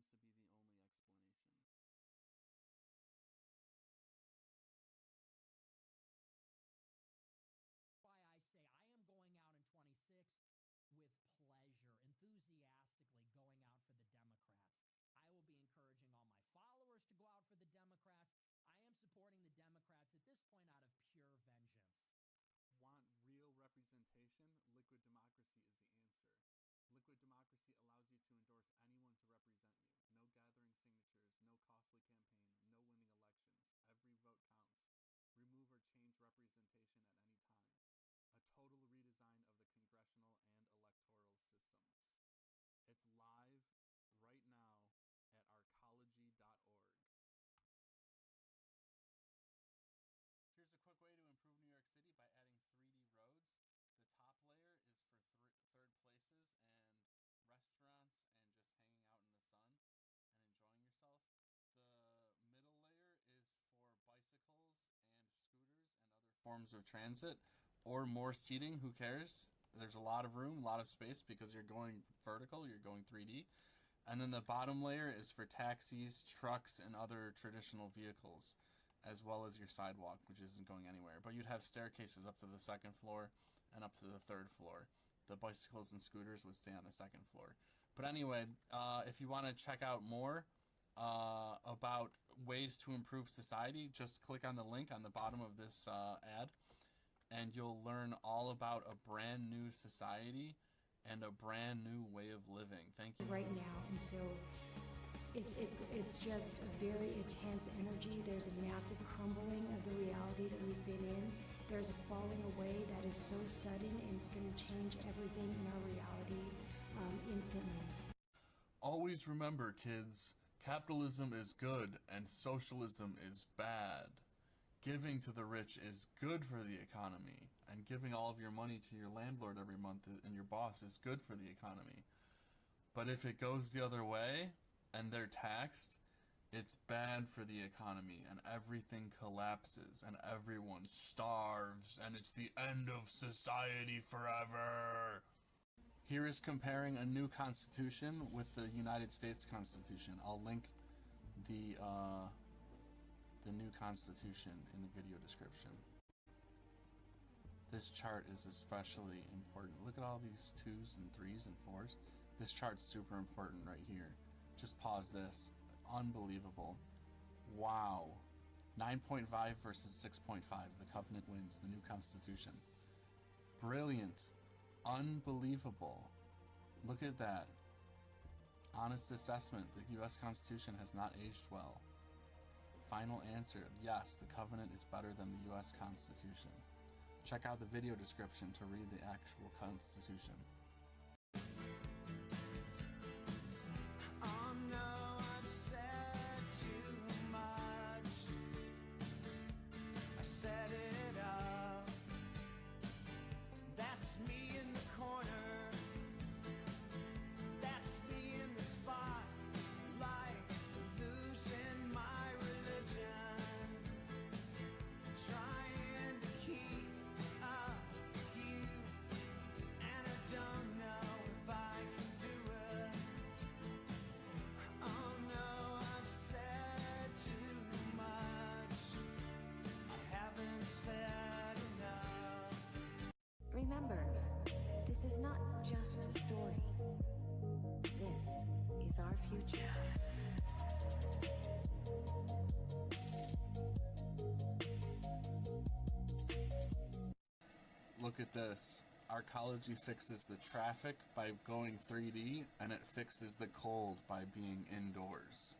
seems to be the only explanation. Why I say I am going out in 26 with pleasure, enthusiastically going out for the Democrats. I will be encouraging all my followers to go out for the Democrats. I am supporting the Democrats at this point out of pure vengeance. Want real representation? Liquid democracy is the answer. Liquid democracy allows you to endorse anyone to represent you. No gathering signatures, no costly campaign, no winning elections. Every vote counts. Remove or change representation at any time. A total redesign of the congressional and electoral systems. It's live right now at arkology.org. Here's a quick way to improve New York City by adding 3D roads. The top layer is for third places and restaurants and just hanging out in the sun and enjoying yourself. The middle layer is for bicycles and scooters and other forms of transit, or more seating, who cares? There's a lot of room, a lot of space because you're going vertical, you're going 3D. And then the bottom layer is for taxis, trucks, and other traditional vehicles, as well as your sidewalk, which isn't going anywhere. But you'd have staircases up to the second floor and up to the third floor. The bicycles and scooters would stay on the second floor. But anyway, if you want to check out more about ways to improve society, just click on the link on the bottom of this ad, and you'll learn all about a brand new society and a brand new way of living. Thank you. Right now, and so it's just a very intense energy. There's a massive crumbling of the reality that we've been in. There's a falling away that is so sudden, and it's going to change everything in our reality instantly. Always remember, kids, capitalism is good and socialism is bad. Giving to the rich is good for the economy, and giving all of your money to your landlord every month and your boss is good for the economy. But if it goes the other way and they're taxed, it's bad for the economy, and everything collapses and everyone starves, and it's the end of society forever. Here is comparing a new constitution with the United States Constitution. I'll link the new constitution in the video description. This chart is especially important. Look at all these 2s and 3s and 4s. This chart's super important right here. Just pause this. Unbelievable. Wow. 9.5 versus 6.5. The Covenant wins. The new constitution. Brilliant. Unbelievable. Look at that. Honest assessment. The US Constitution has not aged well. Final answer. Yes, the Covenant is better than the US Constitution. Check out the video description to read the actual Constitution. Remember, this is not just a story. This is our future. Look at this. Arkology fixes the traffic by going 3D, and it fixes the cold by being indoors.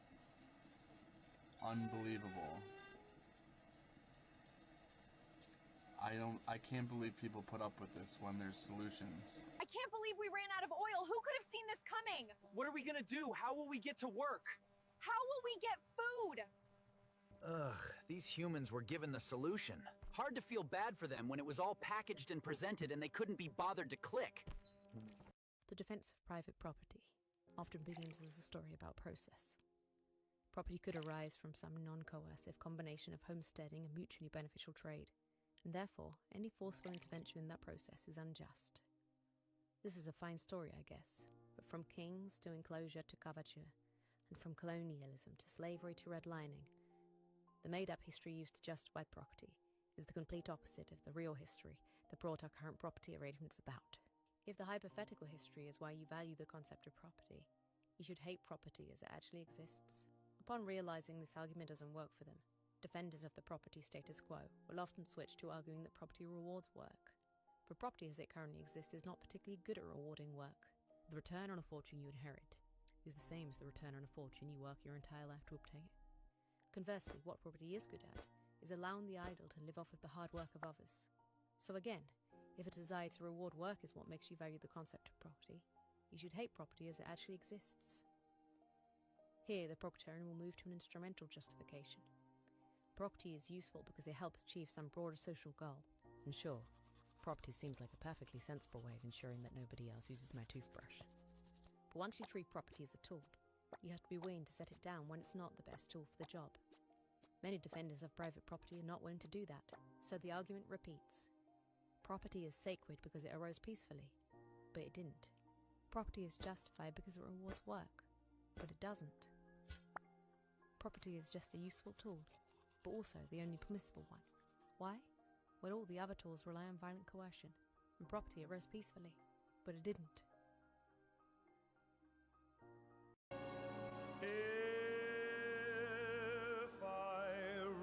Unbelievable. I can't believe people put up with this when there's solutions. I can't believe we ran out of oil. Who could have seen this coming? What are we gonna do? How will we get to work? How will we get food? Ugh, these humans were given the solution. Hard to feel bad for them when it was all packaged and presented and they couldn't be bothered to click. The defense of private property often begins as a story about process. Property could arise from some non-coercive combination of homesteading and mutually beneficial trade, and therefore any forceful intervention in that process is unjust. This is a fine story, I guess, but from kings to enclosure to coverture, and from colonialism to slavery to redlining. The made-up history used to justify property is the complete opposite of the real history that brought our current property arrangements about. If the hypothetical history is why you value the concept of property, you should hate property as it actually exists. Upon realizing this argument doesn't work for them, defenders of the property status quo will often switch to arguing that property rewards work. But property as it currently exists is not particularly good at rewarding work. The return on a fortune you inherit is the same as the return on a fortune you work your entire life to obtain. Conversely, what property is good at is allowing the idle to live off of the hard work of others. So again, if a desire to reward work is what makes you value the concept of property, you should hate property as it actually exists. Here, the propertarian will move to an instrumental justification. Property is useful because it helps achieve some broader social goal. And sure, property seems like a perfectly sensible way of ensuring that nobody else uses my toothbrush. But once you treat property as a tool, you have to be willing to set it down when it's not the best tool for the job. Many defenders of private property are not willing to do that, so the argument repeats. Property is sacred because it arose peacefully, but it didn't. Property is justified because it rewards work, but it doesn't. Property is just a useful tool, but also the only permissible one. Why? Well, all the other tools rely on violent coercion, and property arose peacefully, but it didn't. If I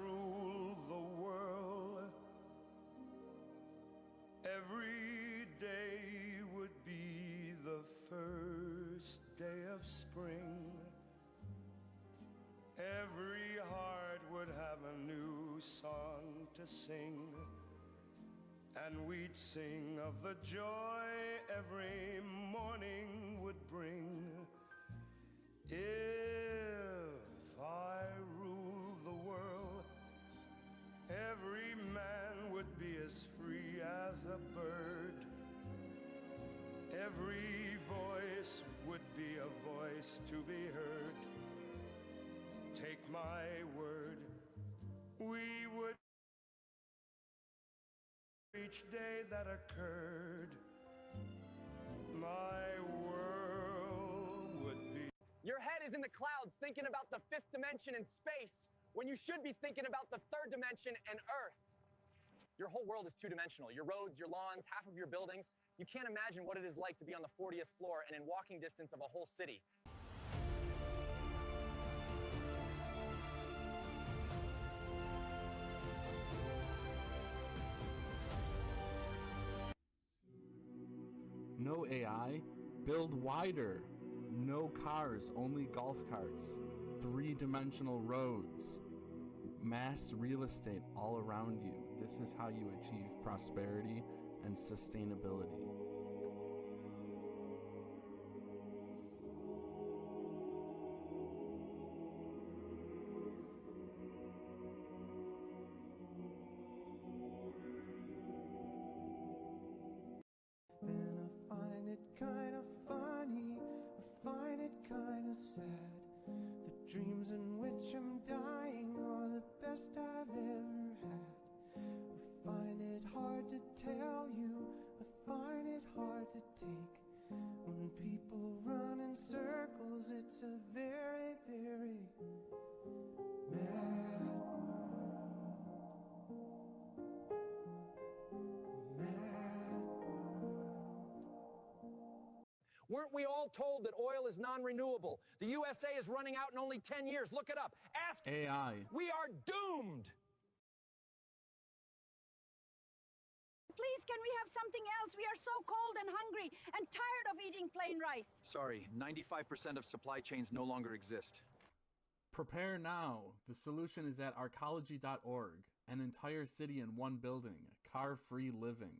rule the world, every day would be the first day of spring. Every heart would have a new song to sing, and we'd sing of the joy every morning would bring. If I rule the world, every man would be as free as a bird. Every voice would be a voice to be heard. Take my word, we would each day that occurred, my world would be. Your head is in the clouds thinking about the fifth dimension and space when you should be thinking about the third dimension and Earth. Your whole world is two-dimensional. Your roads, your lawns, half of your buildings. You can't imagine what it is like to be on the 40th floor and in walking distance of a whole city. No AI, build wider. No cars, only golf carts. Three-dimensional roads. Mass real estate all around you. This is how you achieve prosperity and sustainability. And I find it kind of funny, I find it kind of sad. The dreams in which I'm dying are the best I've ever had. I find it hard to tell you, I find it hard to take. When people run in circles, it's a very, very mad world. Mad world. Weren't we all told that oil is non-renewable? The USA is running out in only 10 years. Look it up. Ask AI. We are doomed. Please, can we have something else? We are so cold and hungry and tired of eating plain rice. Sorry, 95% of supply chains no longer exist. Prepare now. The solution is at Arkology.org. An entire city in one building. Car-free living.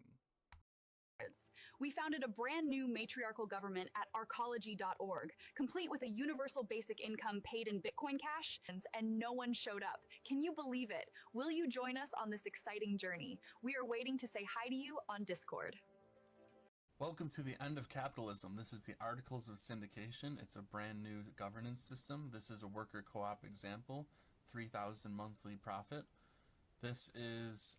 We founded a brand new matriarchal government at Arkology.org, complete with a universal basic income paid in Bitcoin Cash, and no one showed up. Can you believe it? Will you join us on this exciting journey? We are waiting to say hi to you on Discord. Welcome to the end of capitalism. This is the Articles of Syndication. It's a brand new governance system. This is a worker co-op example, 3,000 monthly profit. This is,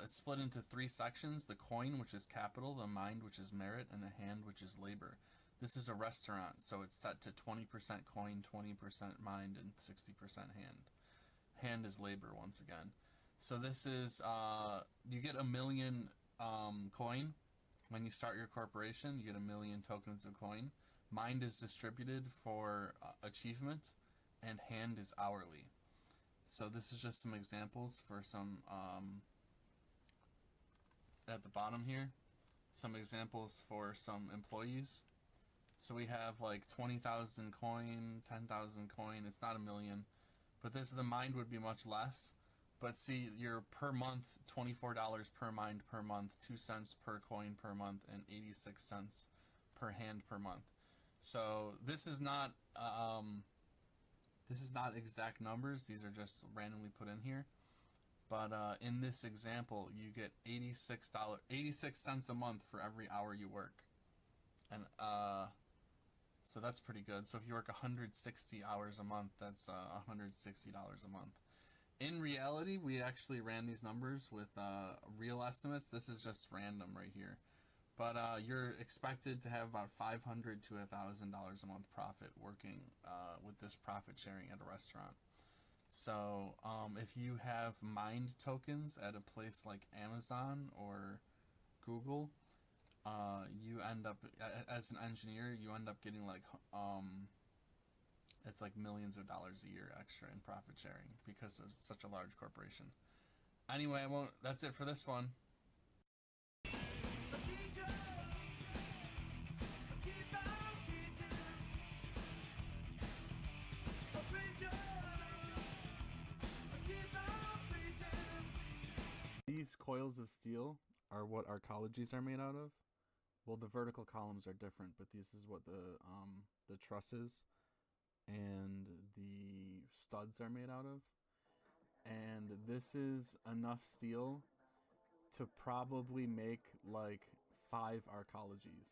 it's split into three sections: the coin, which is capital, the mind, which is merit, and the hand, which is labor. This is a restaurant, so it's set to 20% coin, 20% mind, and 60% hand. Hand is labor once again. So this is, you get 1 million coin. When you start your corporation, you get 1 million tokens of coin. Mind is distributed for achievement, and hand is hourly. So this is just some examples for some, at the bottom here, some examples for some employees. So we have like 20,000 coin, 10,000 coin, it's not 1 million, but this, the mind would be much less. But see, your per month, $24 per mind per month, 2 cents per coin per month, and 86 cents per hand per month. So this is not exact numbers, these are just randomly put in here. But in this example, you get $86 cents a month for every hour you work. And so that's pretty good. So if you work 160 hours a month, that's $160 a month. In reality, we actually ran these numbers with real estimates. This is just random right here. But you're expected to have about $500 to $1,000 a month profit working with this profit sharing at a restaurant. So if you have mind tokens at a place like Amazon or Google, you end up, as an engineer, you end up getting like, it's like millions of dollars a year extra in profit sharing because of such a large corporation. Anyway, that's it for this one. These coils of steel are what Arkologies are made out of. Well, the vertical columns are different, but this is what the trusses and the studs are made out of. And this is enough steel to probably make like 5 Arkologies.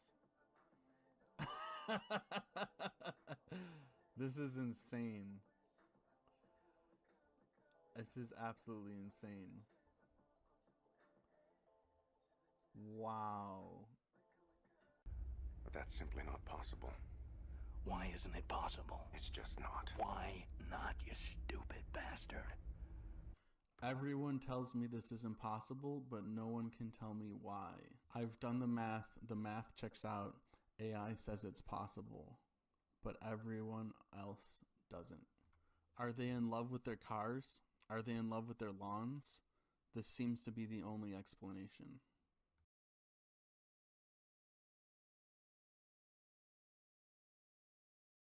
This is insane. This is absolutely insane. Wow. But that's simply not possible. Why isn't it possible? It's just not. Why not, you stupid bastard? Everyone tells me this is impossible, but no one can tell me why. I've done the math checks out, AI says it's possible, but everyone else doesn't. Are they in love with their cars? Are they in love with their lawns? This seems to be the only explanation.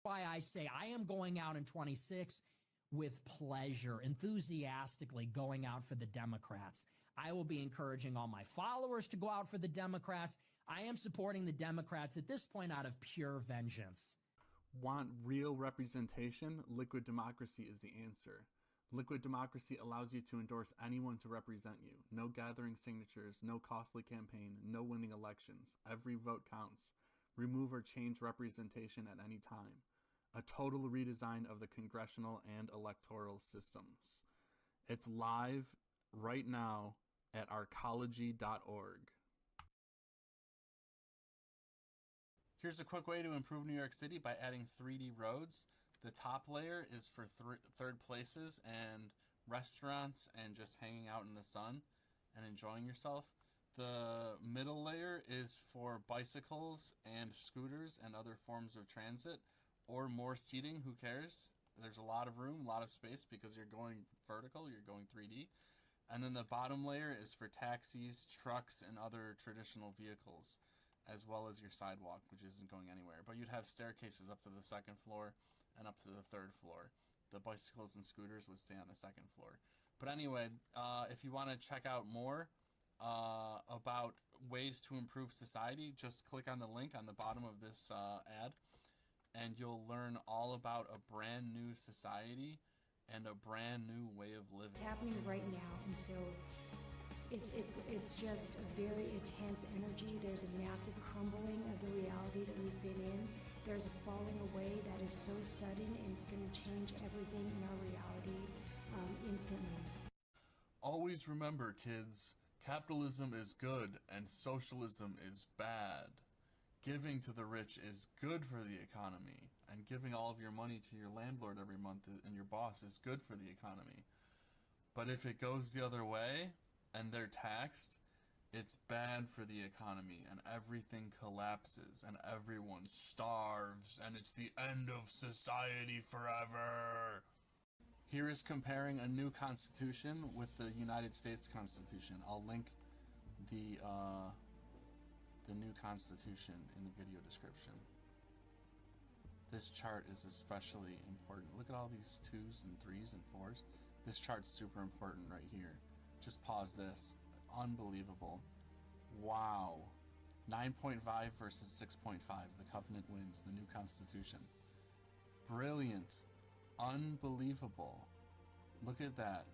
Why I say I am going out in 26 with pleasure, enthusiastically going out for the Democrats. I will be encouraging all my followers to go out for the Democrats. I am supporting the Democrats at this point out of pure vengeance. Want real representation? Liquid democracy is the answer. Liquid democracy allows you to endorse anyone to represent you. No gathering signatures, no costly campaign, no winning elections. Every vote counts. Remove or change representation at any time. A total redesign of the congressional and electoral systems. It's live right now at arkology.org. Here's a quick way to improve New York City by adding 3D roads. The top layer is for third places and restaurants and just hanging out in the sun and enjoying yourself. The middle layer is for bicycles and scooters and other forms of transit, or more seating, who cares? There's a lot of room, a lot of space because you're going vertical, you're going 3D. And then the bottom layer is for taxis, trucks, and other traditional vehicles, as well as your sidewalk, which isn't going anywhere. But you'd have staircases up to the 2nd floor and up to the 3rd floor. The bicycles and scooters would stay on the 2nd floor. But anyway, if you want to check out more about ways to improve society, just click on the link on the bottom of this ad, and you'll learn all about a brand new society and a brand new way of living. It's happening right now, and so it's just a very intense energy. There's a massive crumbling of the reality that we've been in. There's a falling away that is so sudden, and it's going to change everything in our reality instantly. Always remember, kids, capitalism is good and socialism is bad. giving to the rich is good for the economy, and giving all of your money to your landlord every month and your boss is good for the economy. But if it goes the other way and they're taxed, it's bad for the economy, and everything collapses and everyone starves, and it's the end of society forever. Here is comparing a new constitution with the United States Constitution. I'll link the new constitution in the video description. This chart is especially important. Look at all these 2s and 3s and 4s. This chart's super important right here. Just pause this. Unbelievable. Wow. 9.5 versus 6.5. The Covenant wins. The new constitution. Brilliant. Unbelievable. Look at that.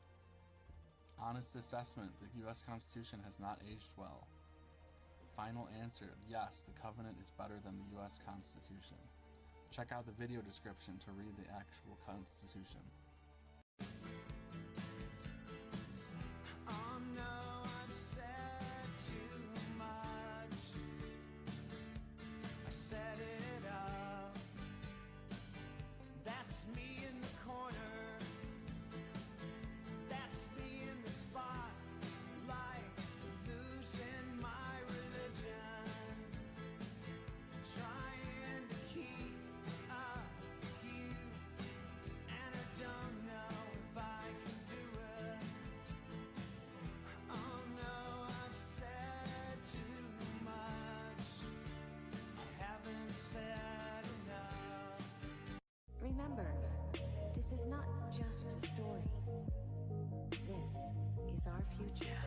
Honest assessment. The US Constitution has not aged well. Final answer. Yes, the Covenant is better than the US Constitution. Check out the video description to read the actual Constitution. Remember, this is not just a story. This is our future.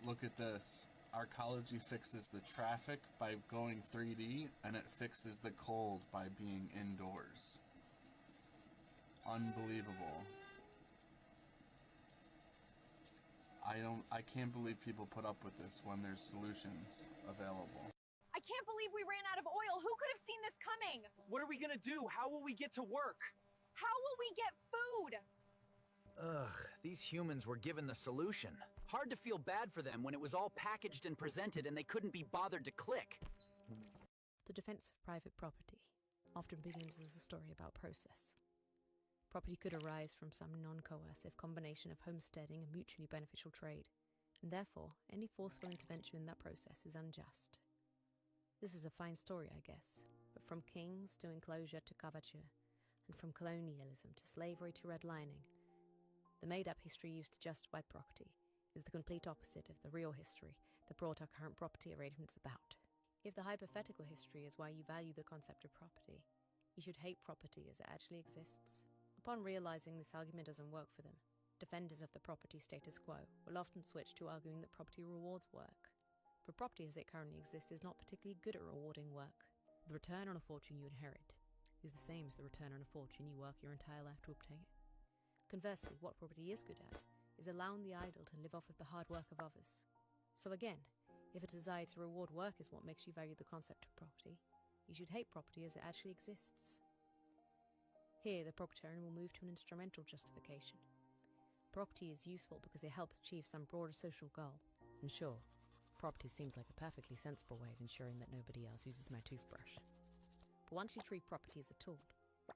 Look at this. Arkology fixes the traffic by going 3D, and it fixes the cold by being indoors. Unbelievable. I can't believe people put up with this when there's solutions available. I can't believe we ran out of oil. Who could have seen this coming? What are we gonna do? How will we get to work? How will we get food? Ugh, these humans were given the solution. Hard to feel bad for them when it was all packaged and presented and they couldn't be bothered to click. The defense of private property often begins as a story about process. Property could arise from some non-coercive combination of homesteading and mutually beneficial trade, and therefore any forceful intervention in that process is unjust. This is a fine story, I guess, but from kings to enclosure to coverture, and from colonialism to slavery to redlining, the made-up history used to justify property is the complete opposite of the real history that brought our current property arrangements about. If the hypothetical history is why you value the concept of property, you should hate property as it actually exists. Upon realizing this argument doesn't work for them, defenders of the property status quo will often switch to arguing that property rewards work. For property as it currently exists is not particularly good at rewarding work. The return on a fortune you inherit is the same as the return on a fortune you work your entire life to obtain. Conversely, what property is good at is allowing the idle to live off of the hard work of others. So again, if a desire to reward work is what makes you value the concept of property, you should hate property as it actually exists. Here, the propertarian will move to an instrumental justification. Property is useful because it helps achieve some broader social goal. And sure, property seems like a perfectly sensible way of ensuring that nobody else uses my toothbrush. But once you treat property as a tool,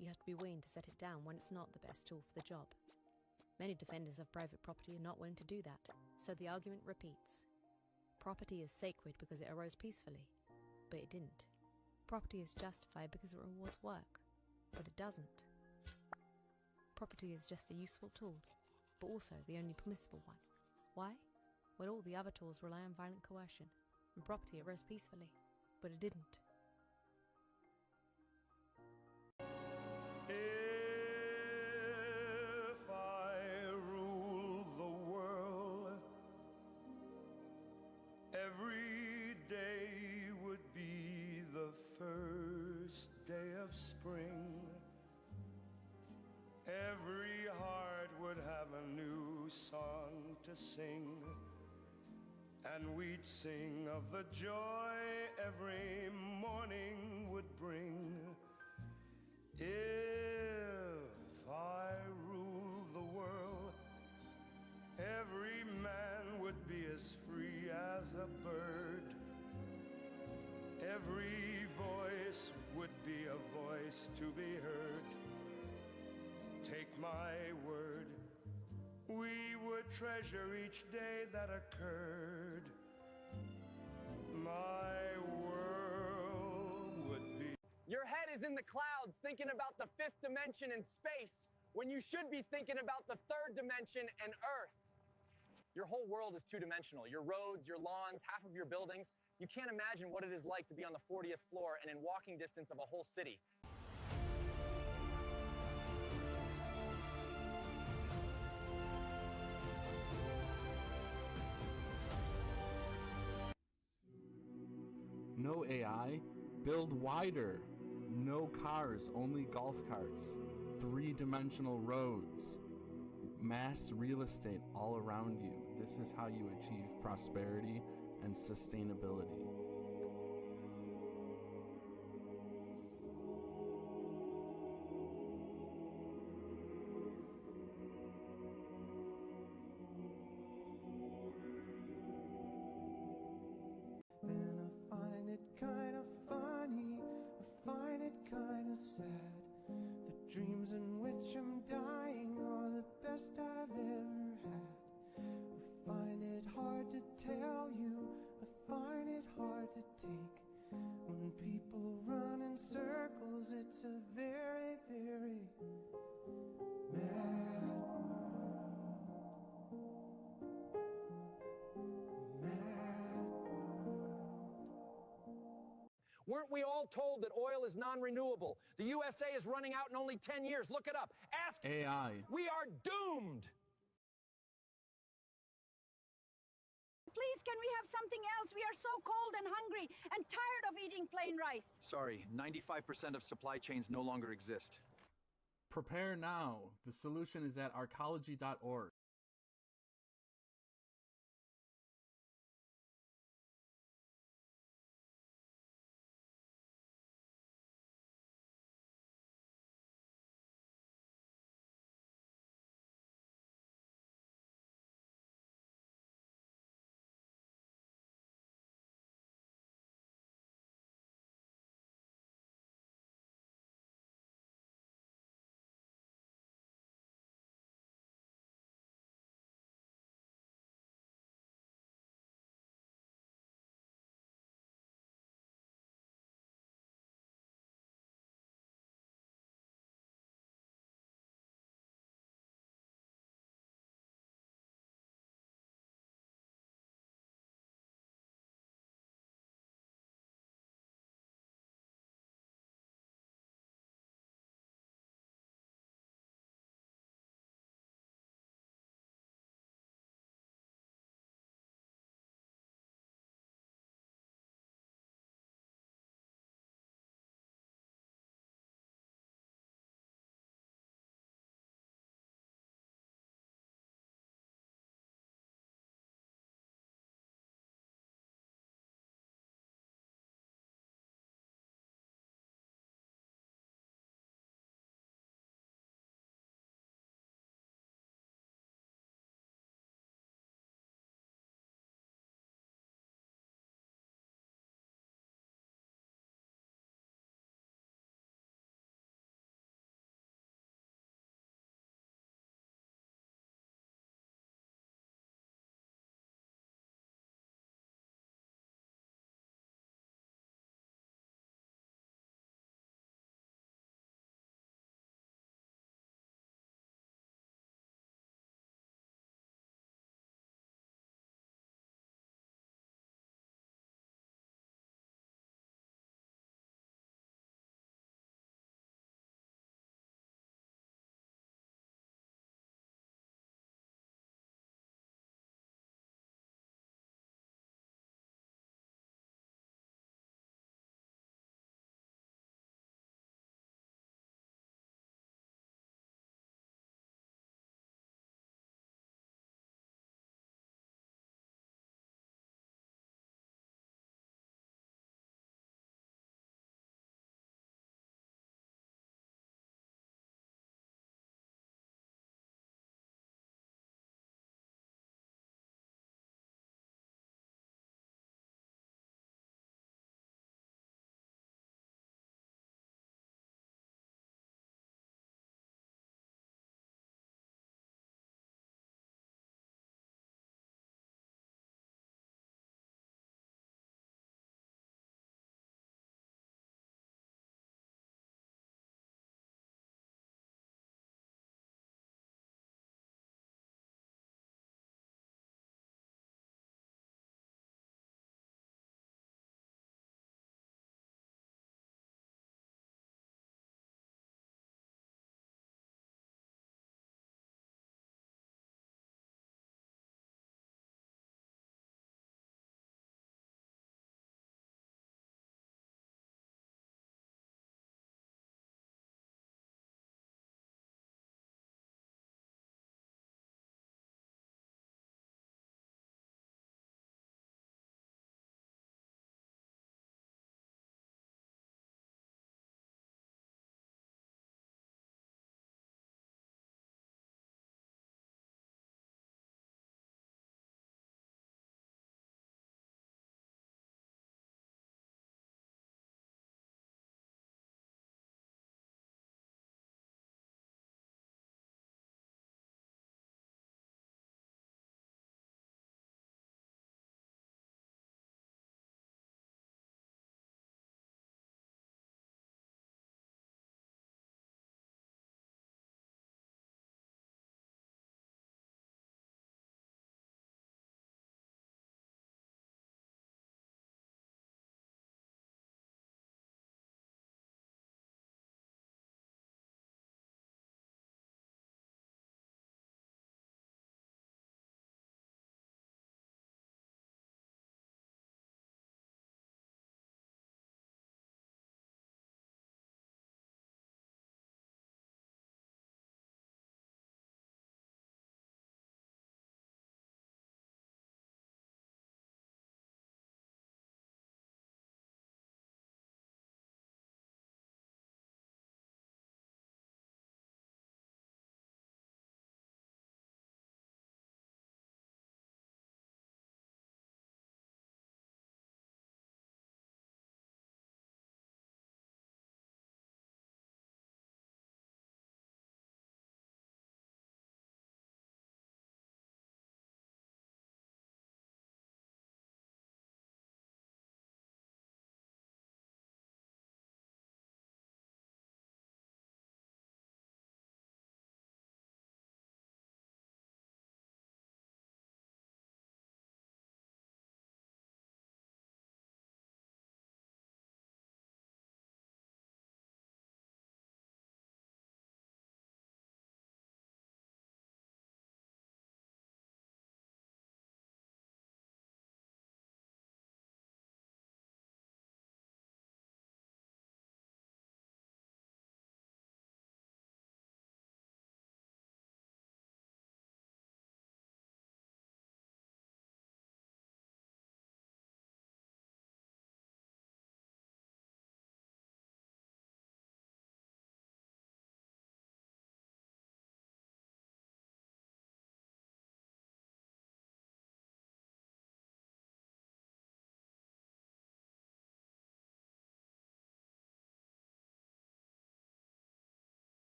you have to be willing to set it down when it's not the best tool for the job. Many defenders of private property are not willing to do that, so the argument repeats. Property is sacred because it arose peacefully, but it didn't. Property is justified because it rewards work, but it doesn't. Property is just a useful tool, but also the only permissible one. Why? Well, all the other tools rely on violent coercion, and property arose peacefully, but it didn't. If I rule the world, every day would be the first day of spring. Every heart would have a new song to sing, and we'd sing of the joy every morning would bring. If I rule the world, Every voice would be a voice to be heard. Take my word, we would treasure each day that occurred. My world would be... Your head is in the clouds thinking about the fifth dimension and space when you should be thinking about the third dimension and Earth. Your whole world is two-dimensional. Your roads, your lawns, half of your buildings. You can't imagine what it is like to be on the 40th floor and in walking distance of a whole city. No AI, build wider. No cars, only golf carts. Three-dimensional roads. Mass real estate all around you. This is how you achieve prosperity and sustainability. And I find it kind of funny, I find it kind of sad. The dreams in which I'm dying are the best I've ever had. I find it hard to tell you, I find it hard to take. When people run in circles, it's a very, very mad world. Mad world. Weren't we all told that oil is non-renewable? The USA is running out in only 10 years. Look it up. Ask AI. We are doomed. Please, can we have something else? We are so cold and hungry and tired of eating plain rice. Sorry, 95% of supply chains no longer exist. Prepare now. The solution is at arkology.org.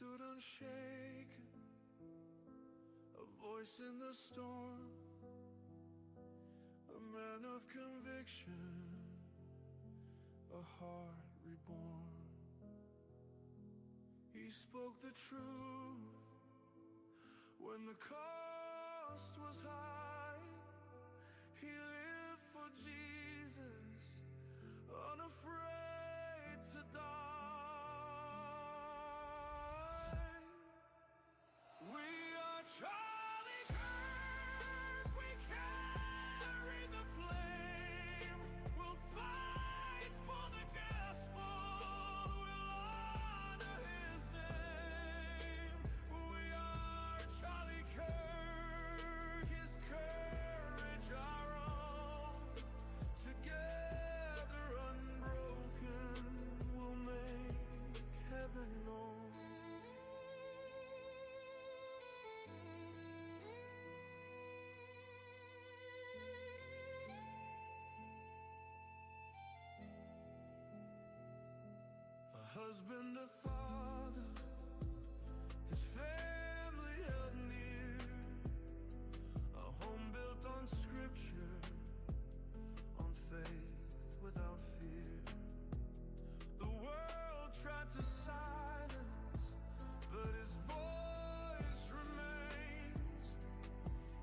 stood unshaken, a voice in the storm, a man of conviction, a heart reborn. He spoke the truth when the cost was high. He lived for Jesus, unafraid to die. We are Charlie Kirk, we carry the flame. We'll fight for the gospel, we'll honor his name. We are Charlie Kirk, his courage our own. Together unbroken, we'll make heaven known. A husband, a father, his family held near, a home built on scripture, on faith without fear. The world tried to silence, but his voice remains.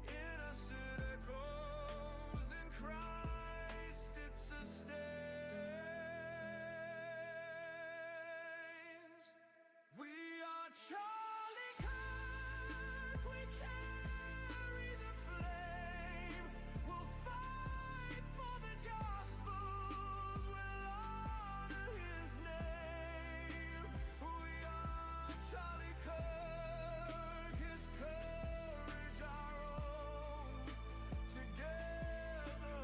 Innocent echoes in Christ it sustains. We are Charlie Kirk, we carry the flame. We'll fight for the gospels, we'll honor his name. We are Charlie Kirk, his courage our own. Together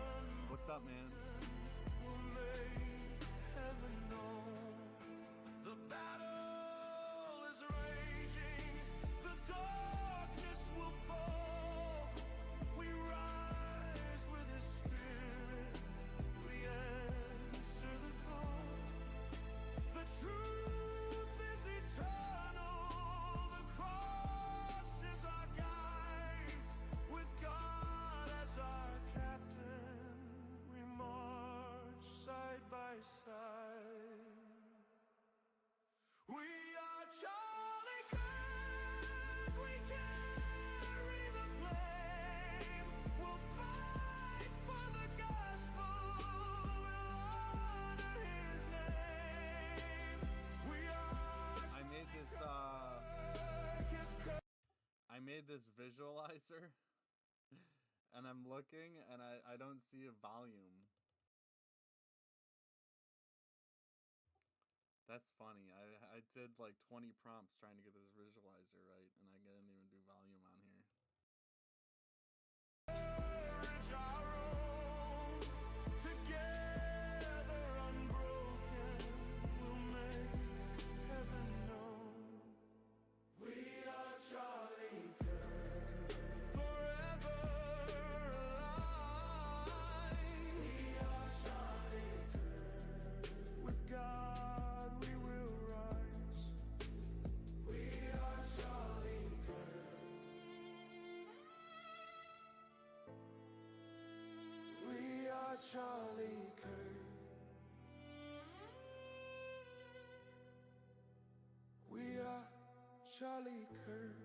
What's up, man? we'll make heaven known. The battle is raging, the darkness will fall. We rise with his spirit, we answer the call. The truth is eternal, the cross is our guide. With God as our captain, we march side by side. We are Charlie Kirk, we carry the flame. We'll fight for the gospel, we'll honor his name. We are I made this visualizer and I'm looking and I don't see a volume. That's funny. I did like 20 prompts trying to get this visualizer right and I didn't even do volume on here. courage our own. Together unbroken, we'll make heaven known. We are Charlie Kirk, forever alive. We are Charlie Kirk, with God we will rise. We are Charlie Kirk. We are Charlie Kirk. We are Charlie Kirk.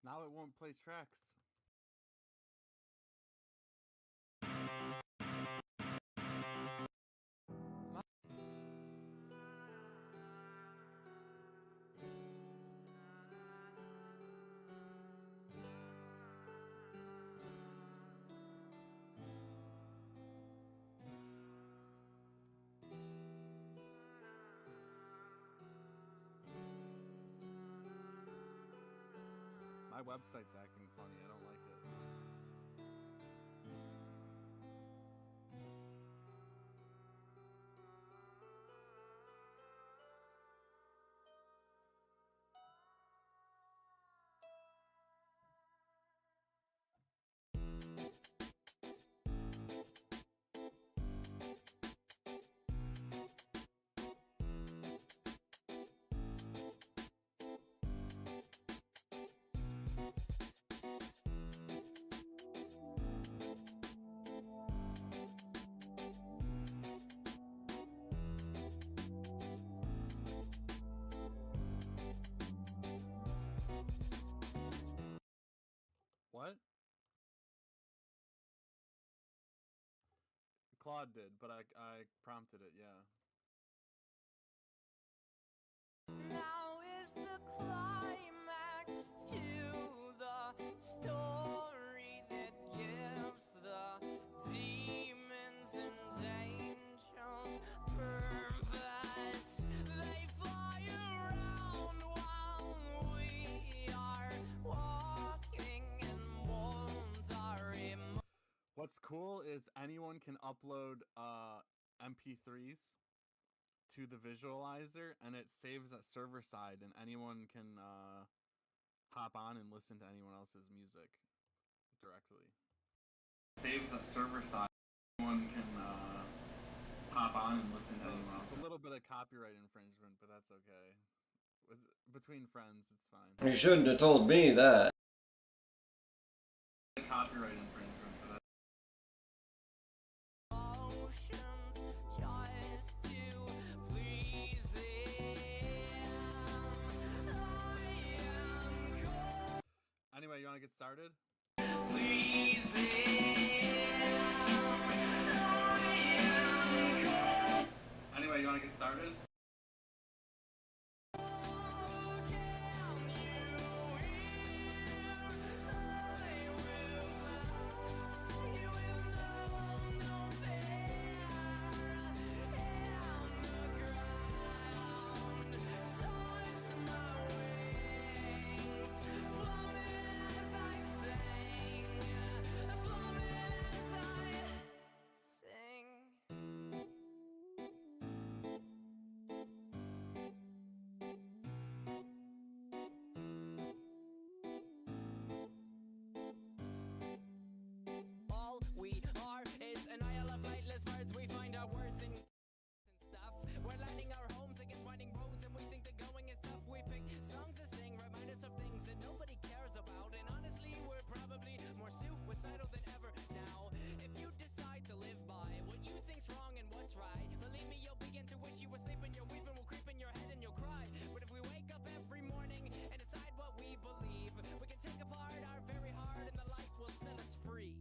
Now it won't play tracks. My website's acting funny. I don't like it. What? Claude did, but I prompted it, yeah. Now is the climax to the story that gives the demons and angels purpose. They fly around while we are walking and wounds are emotions. What's cool is anyone can upload MP3s to the visualizer, and it saves at server side, and anyone can hop on and listen to anyone else's music directly. Saves at server side. Anyone can hop on and listen to anyone else. It's a little bit of copyright infringement, but that's okay. Between friends, it's fine. You shouldn't have told me that. Copyright infringement, but that's Just to please them. Anyway, you want to get started? Anyway, you want to get started? All we are is an isle of lightless birds. We find our worth in stuff. We're landing our homes against winding roads, and we think the going is tough. We pick songs to sing, remind us of things that nobody cares about. And honestly, we're probably more suicidal than ever now. If you decide to live by what you think's wrong and what's right, believe me, you'll begin to wish you were sleeping. Your weeping will creep in your head and you'll cry. But if we wake up every morning and decide what we believe, we can take apart our very heart, and the light will set us free.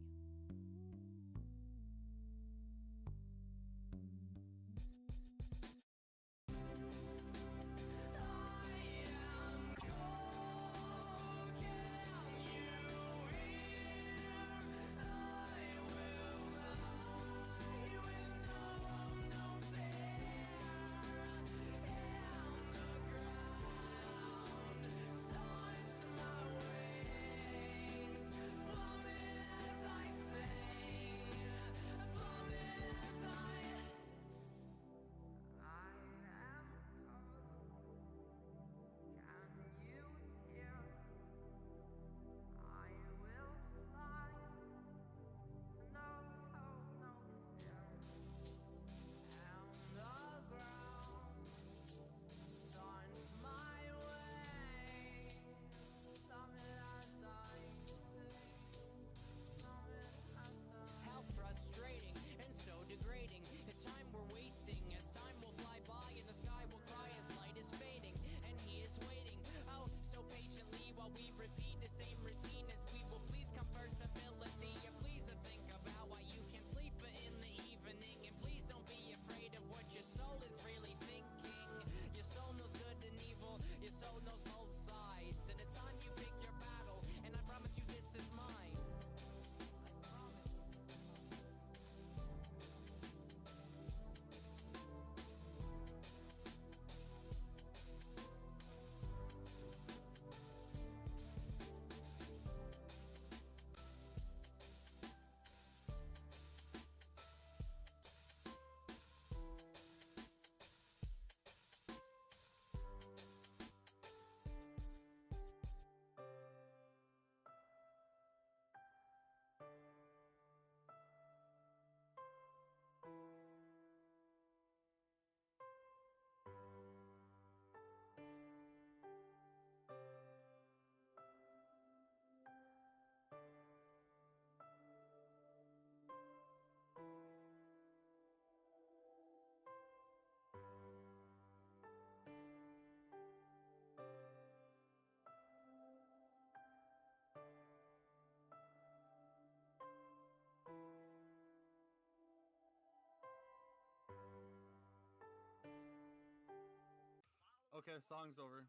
Okay, song's over.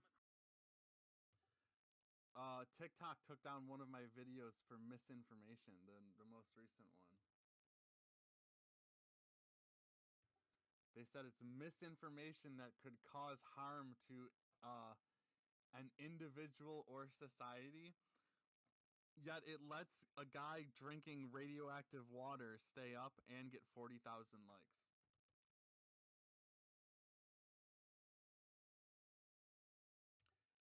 TikTok took down one of my videos for misinformation, the most recent one. They said it's misinformation that could cause harm to an individual or society, yet it lets a guy drinking radioactive water stay up and get 40,000 likes.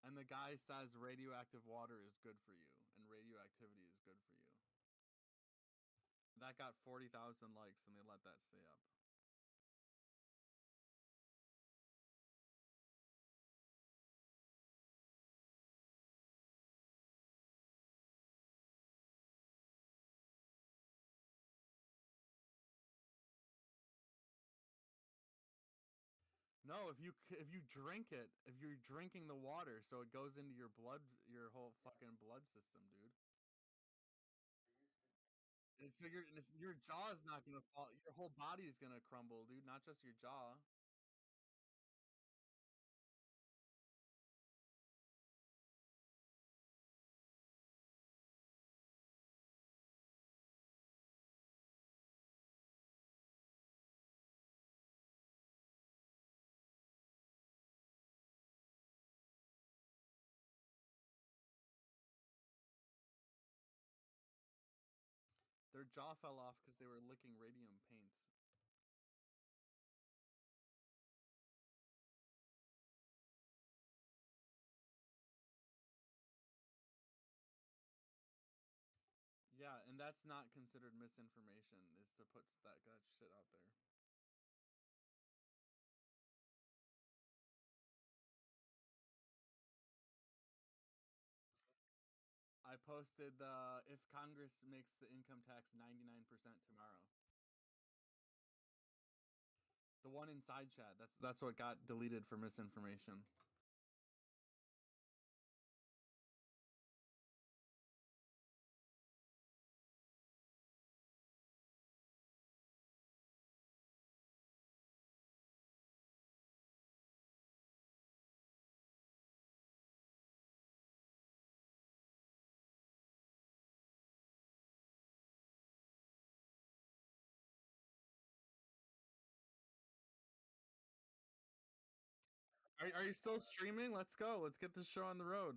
And the guy says radioactive water is good for you, and radioactivity is good for you. That got 40,000 likes, and they let that stay up. No, if you drink it, if you're drinking the water, so it goes into your blood, your whole fucking blood system, dude. And so your jaw is not gonna fall. Your whole body is gonna crumble, dude. Not just your jaw. Their jaw fell off because they were licking radium paint. Yeah, and that's not considered misinformation, is to put that shit out there. I posted if Congress makes the income tax 99% tomorrow. The one inside chat. That's what got deleted for misinformation. Are you still streaming? Let's go. Let's get this show on the road.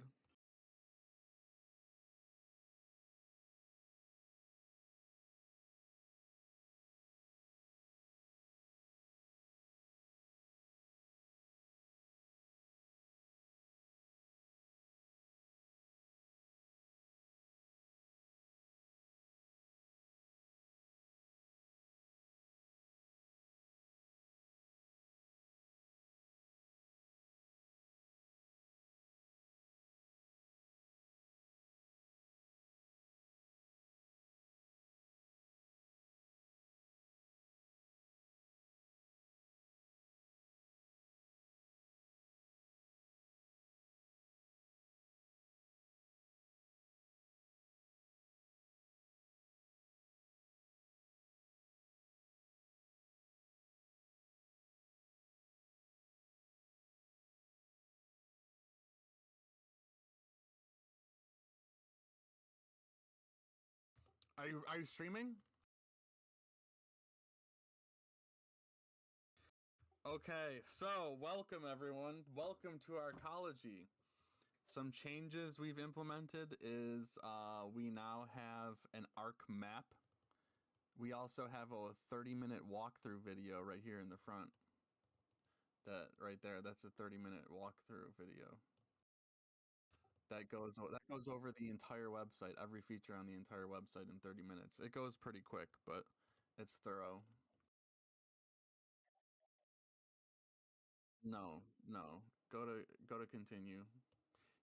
Are you streaming? Okay, so welcome everyone. Welcome to Arkology. Some changes we've implemented is we now have an arc map. We also have a 30-minute walkthrough video right here in the front. That right there, that's a 30-minute walkthrough video. That goes over the entire website, every feature on the entire website in 30 minutes. It goes pretty quick, but it's thorough. No. Go to continue.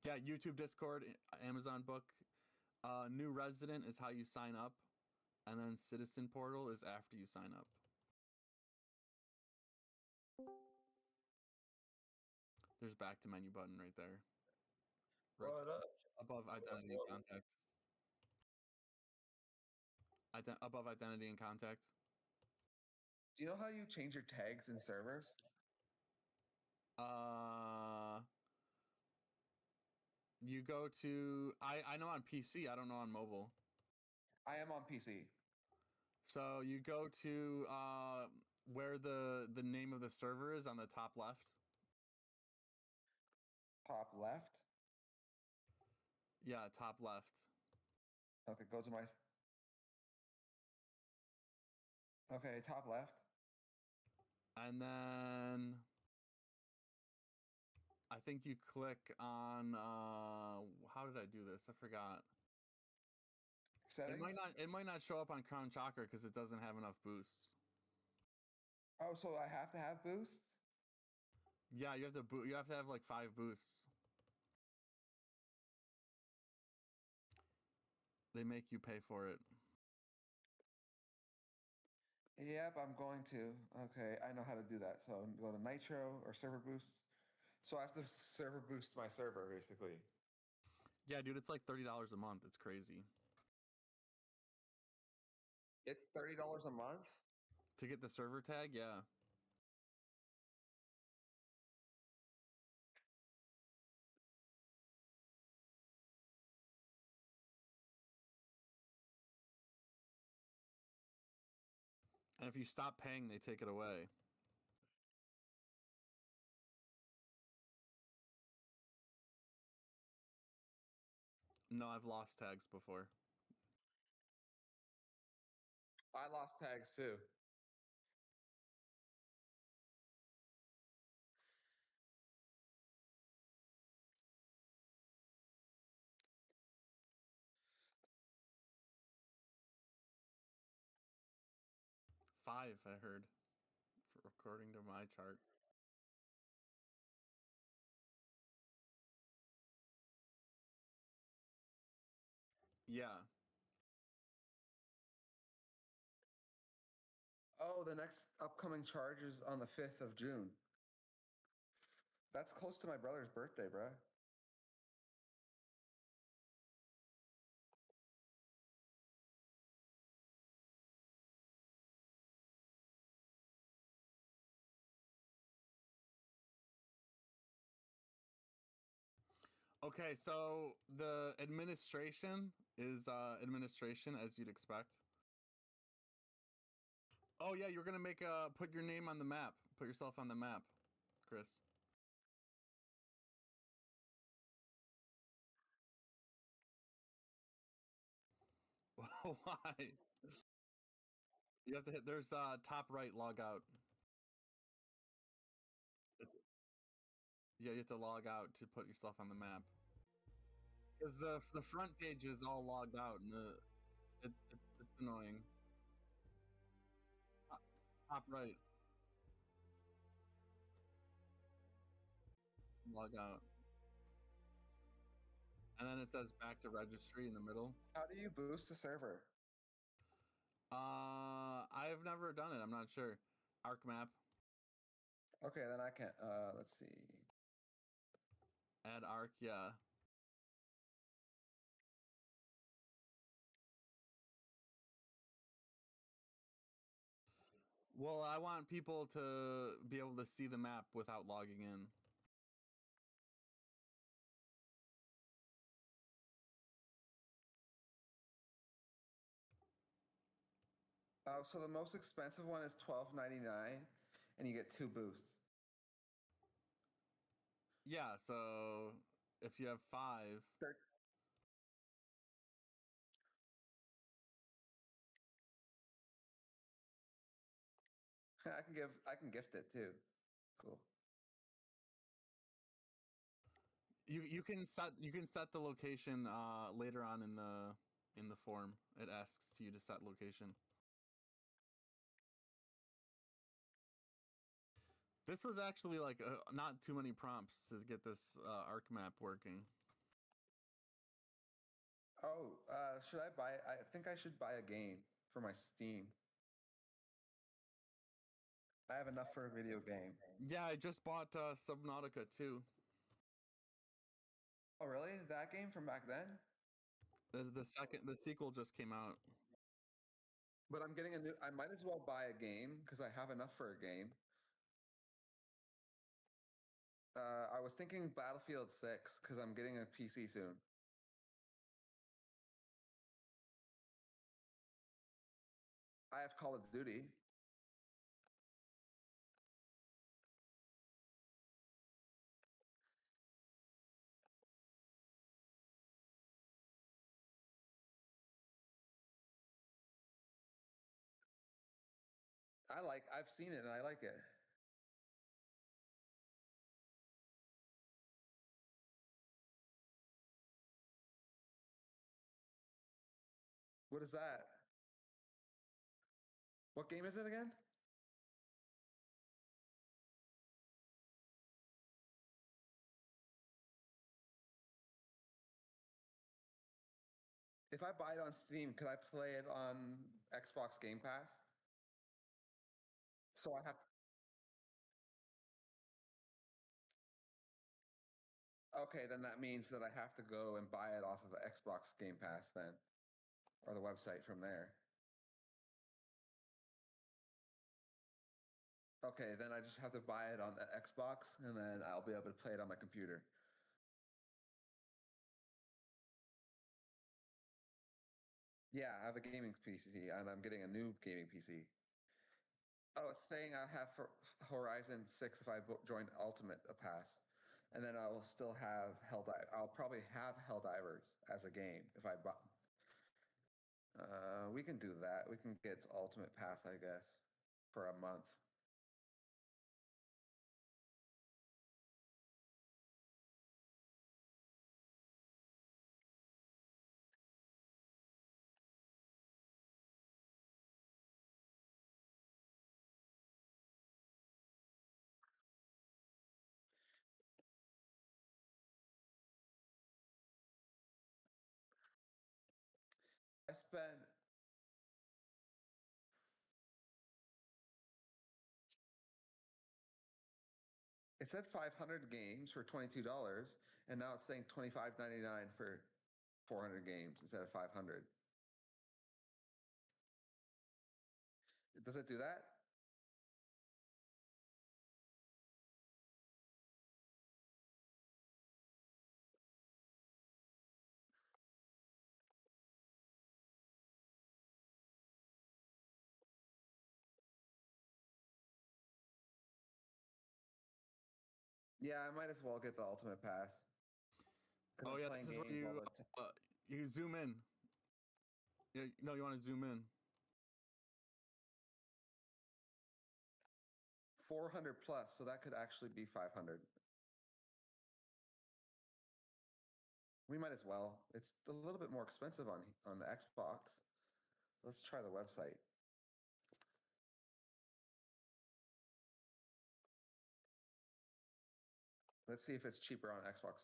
Yeah, YouTube, Discord, Amazon Book. New resident is how you sign up, and then Citizen Portal is after you sign up. There's back to menu button right there. Right above identity and contact. Above identity and contact. Do you know how you change your tags in servers? You go to I know on PC. I don't know on mobile. I am on PC. So you go to where the name of the server is on the top left. Top left. Yeah, top left. Okay, go to my. Okay, top left. And then I think you click on how did I do this? I forgot. Settings? It might not show up on Crown Chakra because it doesn't have enough boosts. Oh, so I have to have boosts? Yeah, you have to have like 5 boosts. They make you pay for it. Yep, I'm going to. Okay, I know how to do that. So go to Nitro or server boost. So I have to server boost my server, basically. Yeah, dude, it's like $30 a month. It's crazy. It's $30 a month? To get the server tag, yeah. And if you stop paying, they take it away. No, I've lost tags before. I lost tags too. Five, I heard, according to my chart. Yeah. Oh, the next upcoming charge is on the 5th of June. That's close to my brother's birthday, bruh. Okay, so the administration is administration as you'd expect. Oh yeah, you're gonna make put your name on the map. Put yourself on the map, Chris. Why? You have to hit. There's top right log out. Yeah, you have to log out to put yourself on the map. Because the front page is all logged out, and it's annoying. Top right. Log out. And then it says back to registry in the middle. How do you boost a server? I've never done it. I'm not sure. Arc map. Okay, then I can't. Let's see. Add arc, yeah. Well, I want people to be able to see the map without logging in. Oh, so the most expensive one is $12.99, and you get 2 boosts. Yeah, so if you have 5, I can gift it too. Cool. You can set the location later on in the form. It asks you to set location. This was actually like not too many prompts to get this arc map working. Oh, should I buy? I think I should buy a game for my Steam. I have enough for a video game. Yeah, I just bought Subnautica 2. Oh, really? That game from back then? The sequel just came out. But I'm getting a new. I might as well buy a game because I have enough for a game. I was thinking Battlefield 6 because I'm getting a PC soon. I have Call of Duty. I've seen it and I like it. What is that? What game is it again? If I buy it on Steam, could I play it on Xbox Game Pass? So I have to. Okay, then that means that I have to go and buy it off of Xbox Game Pass then, or the website from there. Okay, then I just have to buy it on the Xbox, and then I'll be able to play it on my computer. Yeah, I have a gaming PC, and I'm getting a new gaming PC. Oh, it's saying I have Horizon 6 if I joined Ultimate Pass, and then I will still have I'll probably have Helldivers as a game if I buy. We can do that. We can get Ultimate Pass, I guess, for a month. I spent It said 500 games for $22, and now it's saying $25.99 for 400 games instead of 500. Does it do that? Yeah, I might as well get the Ultimate Pass. Oh yeah, this is where you zoom in. Yeah, no, you want to zoom in. 400 plus, so that could actually be 500. We might as well. It's a little bit more expensive on the Xbox. Let's try the website. Let's see if it's cheaper on Xbox.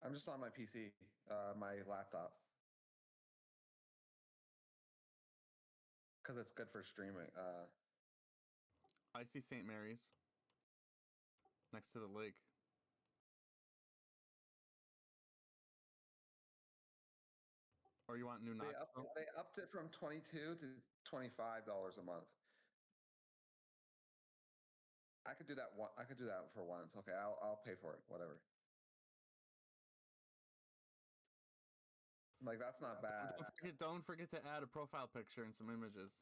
I'm just on my PC, my laptop. Because it's good for streaming. I see St. Mary's next to the lake. Or you want New Knoxville? They upped it from $22 to $25 a month. I could do that. I could do that for once. Okay, I'll pay for it. Whatever. Like that's not bad. Don't forget to add a profile picture and some images.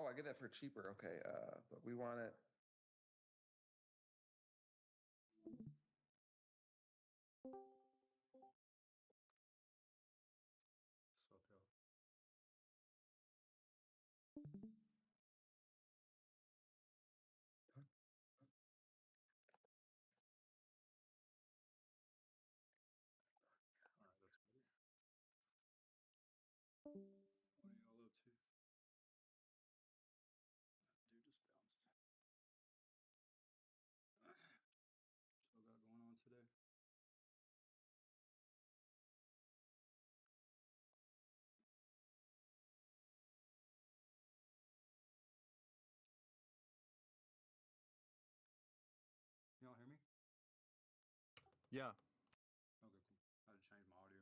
Oh, I get that for cheaper. Okay, but we want it. Yeah. Okay, cool. I had to change my audio.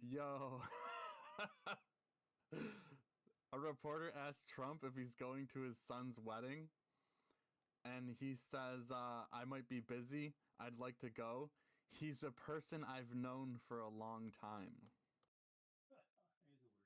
Yo. A reporter asked Trump if he's going to his son's wedding, and he says, I might be busy. I'd like to go. He's a person I've known for a long time. He's a weirdo.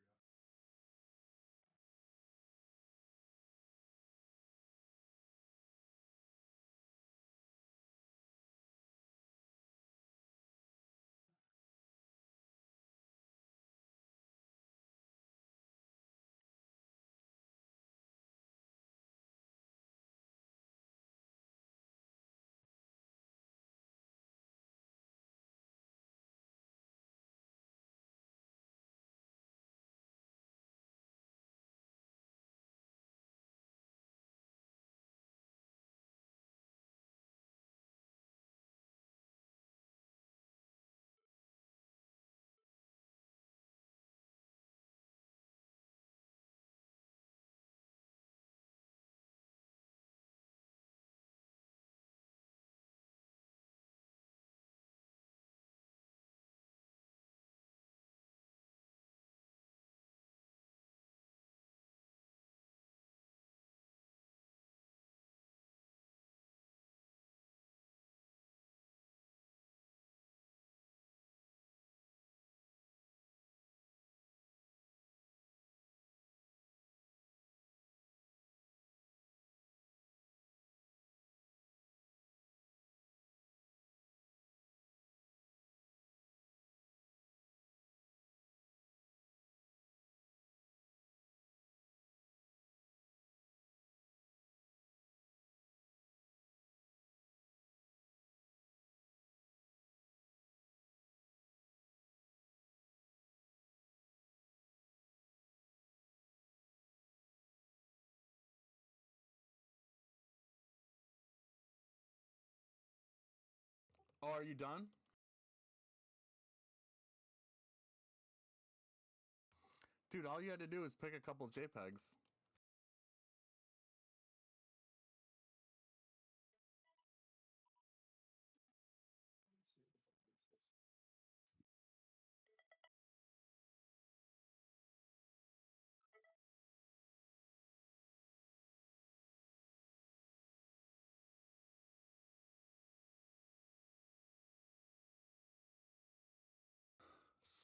Oh, are you done? Dude, all you had to do is pick a couple JPEGs.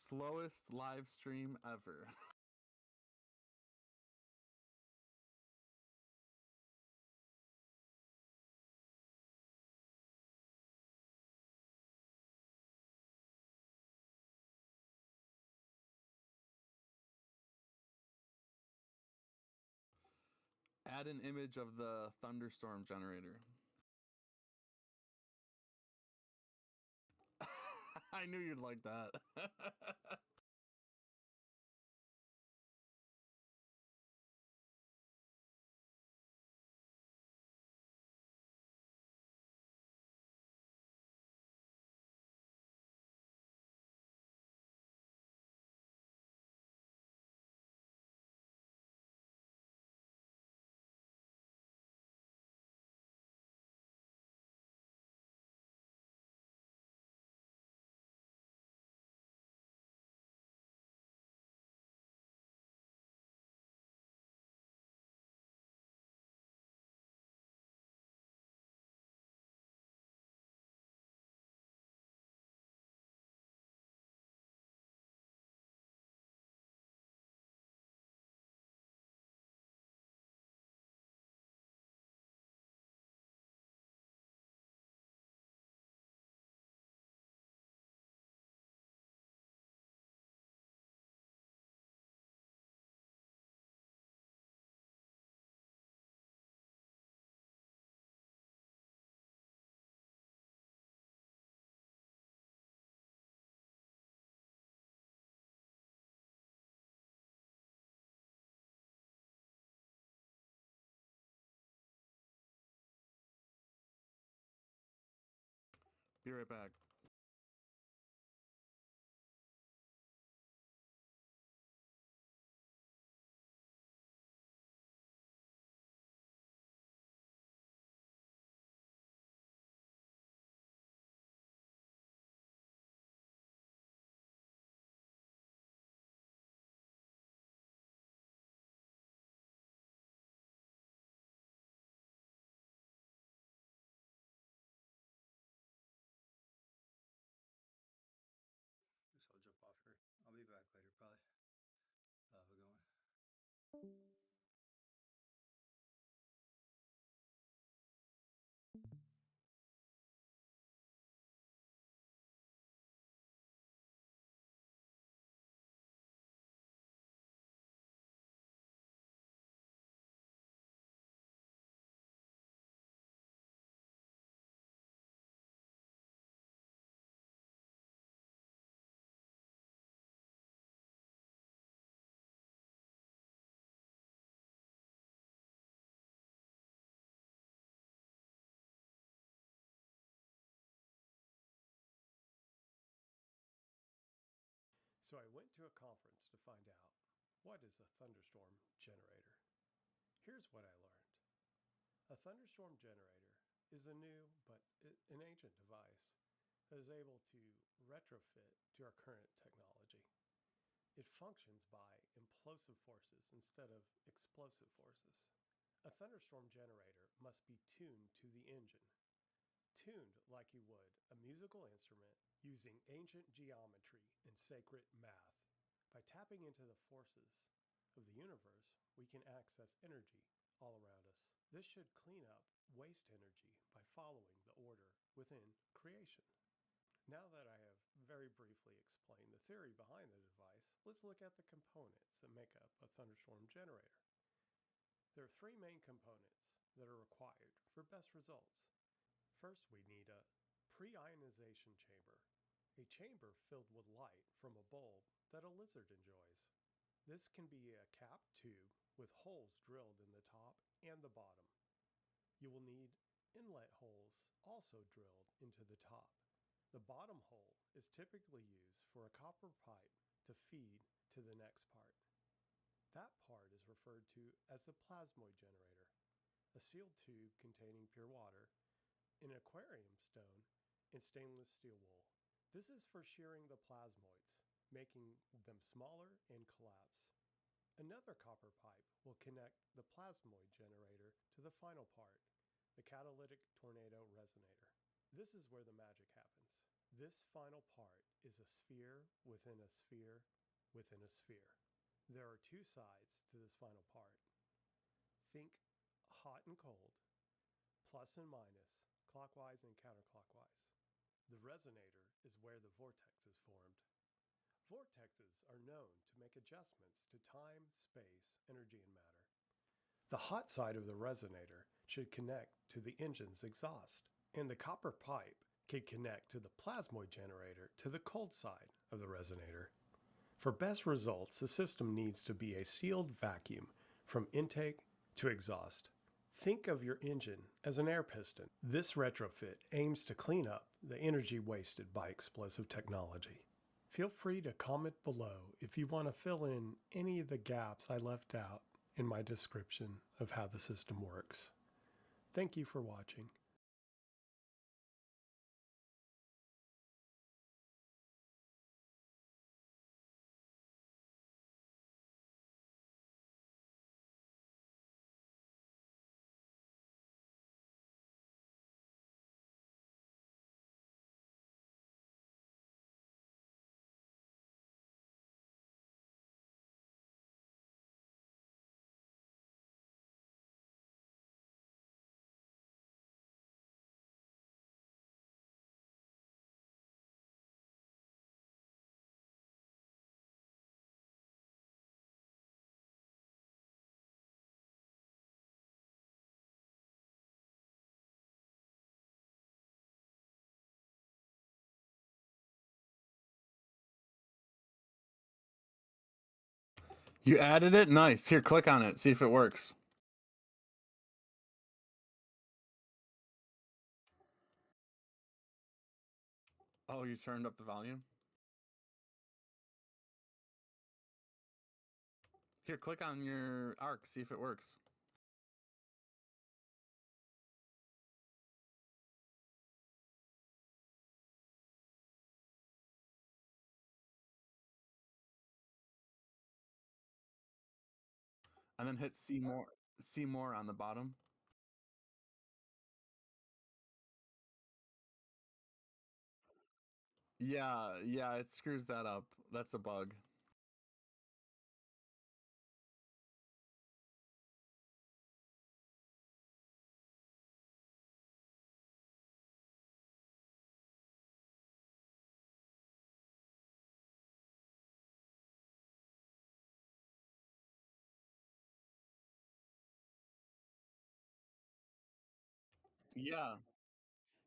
Slowest live stream ever. Add an image of the thunderstorm generator. I knew you'd like that. Be right back. So I went to a conference to find out what is a thunderstorm generator. Here's what I learned. A thunderstorm generator is a new but an ancient device that is able to retrofit to our current technology. It functions by implosive forces instead of explosive forces. A thunderstorm generator must be tuned to the engine, tuned like you would a musical instrument using ancient geometry and sacred math. By tapping into the forces of the universe, we can access energy all around us. This should clean up waste energy by following the order within creation. Now that I have very briefly explained the theory behind the device, let's look at the components that make up a thunderstorm generator. There are three main components that are required for best results. First, we need a pre-ionization chamber, a chamber filled with light from a bulb that a lizard enjoys. This can be a capped tube with holes drilled in the top and the bottom. You will need inlet holes also drilled into the top. The bottom hole is typically used for a copper pipe to feed to the next part. That part is referred to as the plasmoid generator, a sealed tube containing pure water, an aquarium stone, and stainless steel wool. This is for shearing the plasmoids, making them smaller and collapse. Another copper pipe will connect the plasmoid generator to the final part, the catalytic tornado resonator. This is where the magic happens. This final part is a sphere within a sphere within a sphere. There are two sides to this final part. Think hot and cold, plus and minus, clockwise and counterclockwise. The resonator is where the vortex is formed. Vortexes are known to make adjustments to time, space, energy, and matter. The hot side of the resonator should connect to the engine's exhaust, and the copper pipe can connect to the plasmoid generator to the cold side of the resonator. For best results, the system needs to be a sealed vacuum from intake to exhaust. Think of your engine as an air piston. This retrofit aims to clean up the energy wasted by explosive technology. Feel free to comment below if you want to fill in any of the gaps I left out in my description of how the system works. Thank you for watching. You added it? Nice. Here, click on it. See if it works. Oh, you turned up the volume? Here, click on your arc. See if it works. And then hit see more on the bottom. Yeah, it screws that up. That's a bug. Yeah.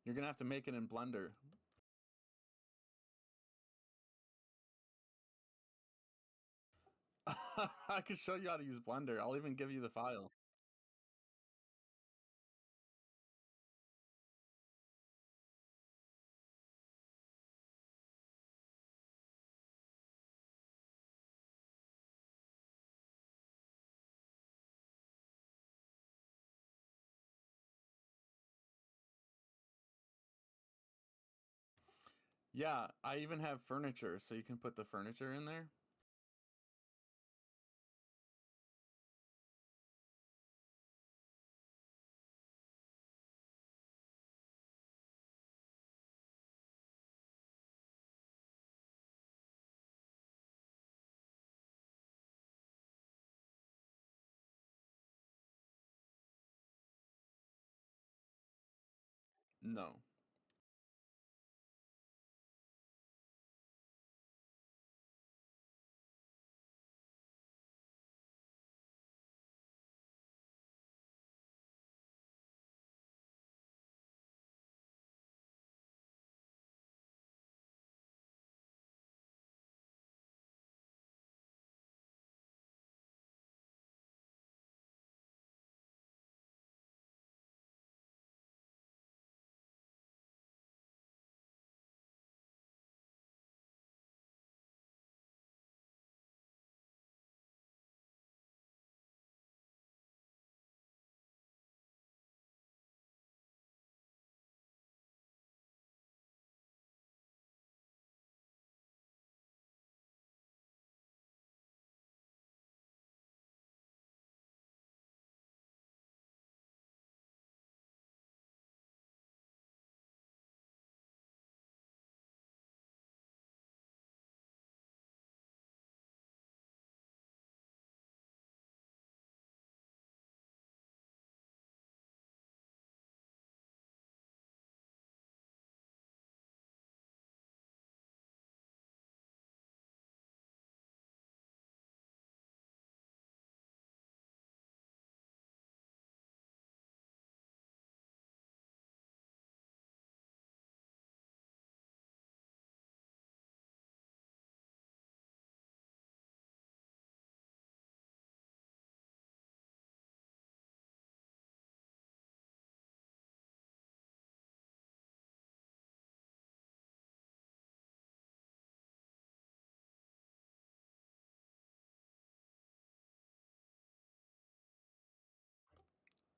You're gonna have to make it in Blender. I can show you how to use Blender. I'll even give you the file. Yeah, I even have furniture, so you can put the furniture in there. No.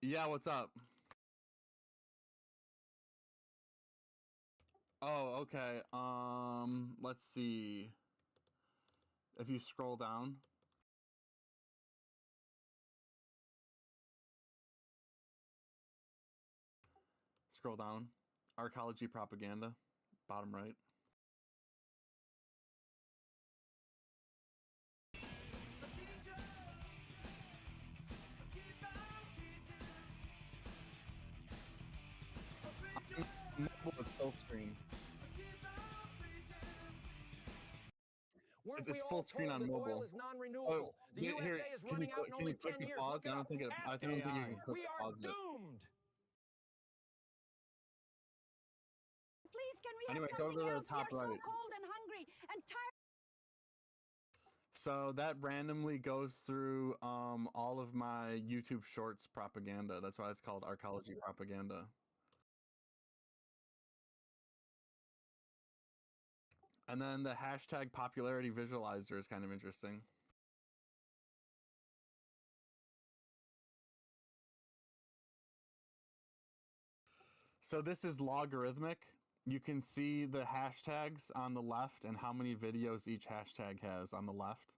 Yeah, what's up? Oh, okay. Let's see. If you scroll down. Scroll down. Arkology propaganda. Bottom right. Mobile is full screen. It's full screen on mobile. Oil is non-renewable. The USA is running out in only 10 years. Pause? I don't think you can click we are pause it. doomed. Please, can we Anyway, have go something to the else? top We are right. so cold and hungry and tired. So that randomly goes through all of my YouTube Shorts propaganda. That's why it's called Arkology propaganda. And then the hashtag popularity visualizer is kind of interesting. So this is logarithmic. You can see the hashtags on the left and how many videos each hashtag has on the left.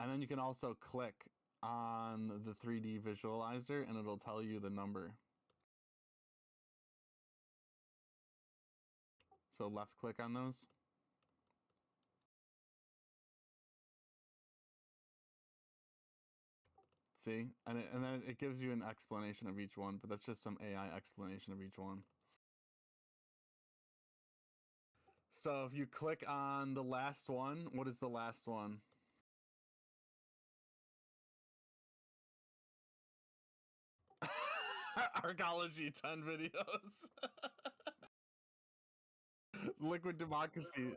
And then you can also click on the 3D visualizer and it'll tell you the number. So left click on those. See? And then it gives you an explanation of each one, but that's just some AI explanation of each one. So if you click on the last one, what is the last one? Arkology 10 videos. Liquid democracy.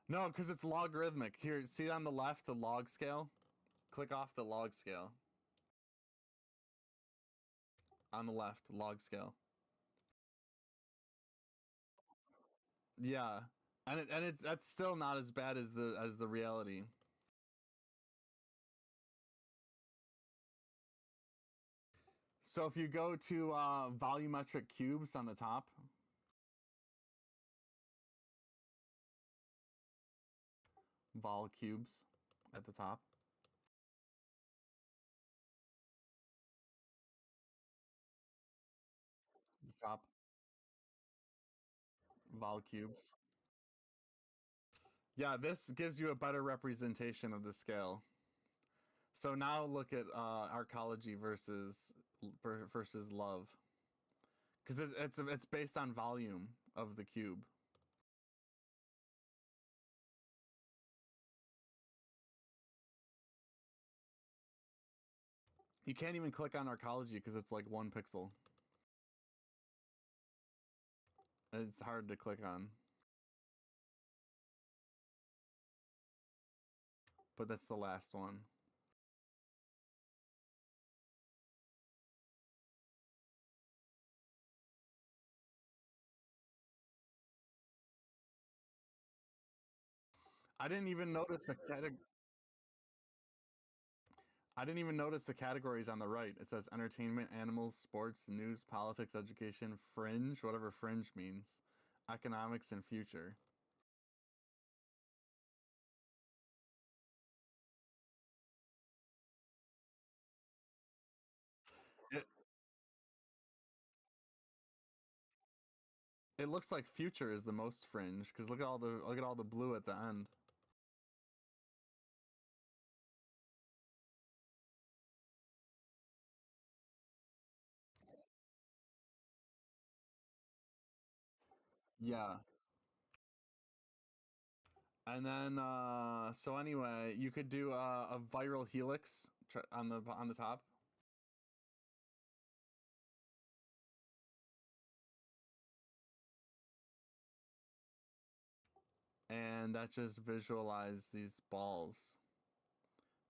No, because it's logarithmic. Here, see on the left, the log scale? Click off the log scale. On the left, log scale. Yeah. And that's still not as bad as the reality. So if you go to volumetric cubes on the top, vol cubes at the top. The top. Vol cubes. Yeah, this gives you a better representation of the scale. So now look at Arkology versus love, because it's based on volume of the cube. You can't even click on Arkology because it's like 1 pixel. It's hard to click on. But that's the last one. I didn't even notice the I didn't even notice the categories on the right. It says entertainment, animals, sports, news, politics, education, fringe, whatever fringe means, economics, and future. It looks like future is the most fringe because look at all the blue at the end. Yeah. And then so anyway, you could do a viral helix on the top. And that just visualize these balls.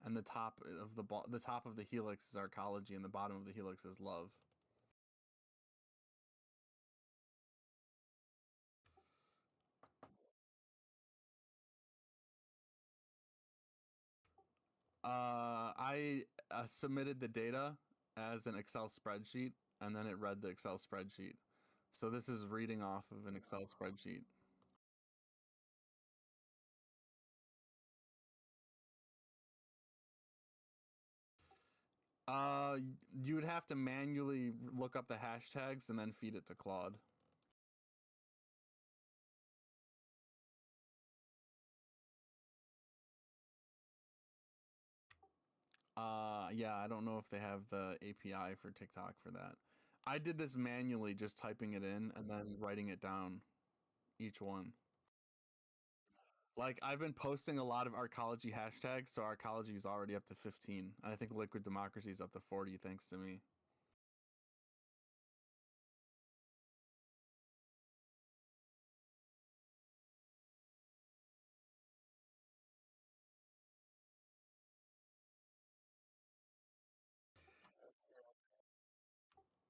And the top of the top of the helix is Arkology, and the bottom of the helix is love. I submitted the data as an Excel spreadsheet, and then it read the Excel spreadsheet. So this is reading off of an Excel spreadsheet. You would have to manually look up the hashtags and then feed it to Claude. Yeah, I don't know if they have the API for TikTok for that. I did this manually, just typing it in and then writing it down, each one. Like, I've been posting a lot of Arkology hashtags, so Arkology is already up to 15. And I think Liquid Democracy is up to 40, thanks to me.